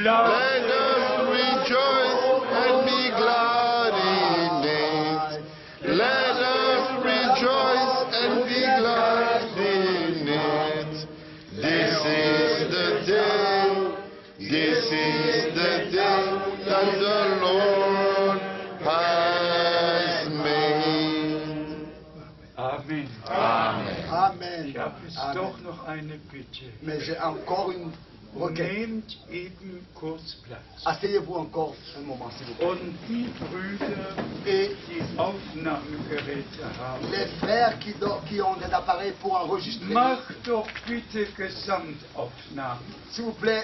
Let us rejoice and be glad in it. Let us rejoice and be glad in it. This is the day, this is the day that the Lord has made. Amen. Amen. Amen. Ich habe jetzt Amen. doch noch eine Bitte. Mais j'ai encore requête. Nehmt eben kurz Platz. Asseyez-vous encore un moment, s'il vous plaît. Und die Brüder, Et die Aufnahmegeräte haben, les frères qui ont des appareils pour enregistrer, macht doch bitte Gesamtaufnahmen. s'il vous plaît,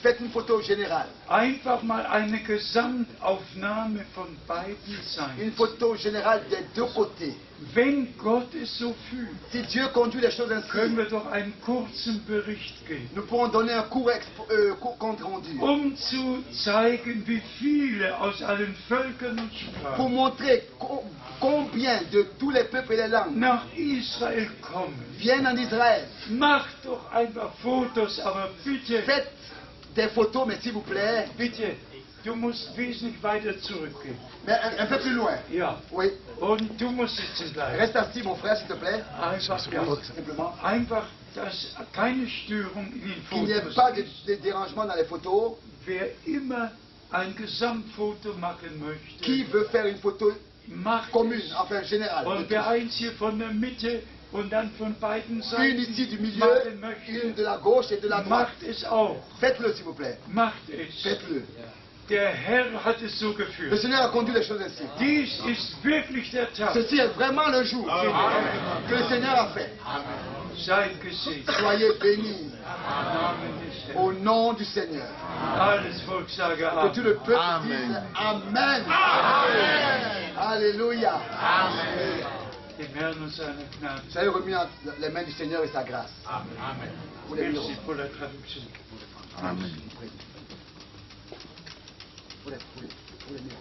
faites une photo générale. Einfach mal eine Gesamtaufnahme von beiden Une Seiten. photo générale des deux côtés. Wenn Gott es so fühlt, Si Dieu conduit les choses können ainsi, wir doch einen kurzen Bericht geben, nous pourrons donner un court compte rendu zu zeigen, wie viele aus allen Völkern und pour Sprachen montrer combien de tous les peuples et les langues nach Israel kommen. viennent en Israël. Macht doch einfach Fotos, aber bitte, Faites des photos, mais s'il vous plaît, bitte, du musst wesentlich weiter zurückgehen. mais un peu plus loin. Ja, Oui. und du musst sitzen bleiben. Reste assis, mon frère, s'il te plaît. Einfach, ja, Simplement. einfach, dass keine Störung in den Qu'il n'y ait Fotos pas gibt. de dérangement dans les photos. Wer immer ein Gesamtfoto machen möchte, Qui veut faire une photo macht commune, es. enfin générale? Und wer eins hier von der Mitte und dann von beiden Une Seiten ici du milieu, machen une möchte, de la gauche et de la droite. macht es auch. Faites-le, s'il vous plaît. Macht es. Faites-le. Der Herr hat es so Le geführt. Seigneur a conduit les choses ainsi. Dies ist wirklich der Tag. Ceci est vraiment le jour que le Seigneur a fait. Seid gesegnet. Soyez bénis Im Namen des Herrn. au nom du Seigneur. Alles Volk sage Que tout le Amen. peuple dise Amen. Alléluia. Dem Herrn und seiner Gnade. Soyez remis entre les mains du Seigneur et sa grâce. Amen. Pour les Merci miracles. pour la traduction. Pour les miracles.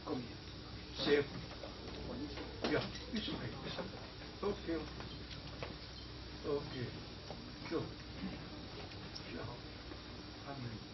Comme Sehr gut. Ja, ist okay. Ist okay. Okay. Okay. Gut. Ja. Amen.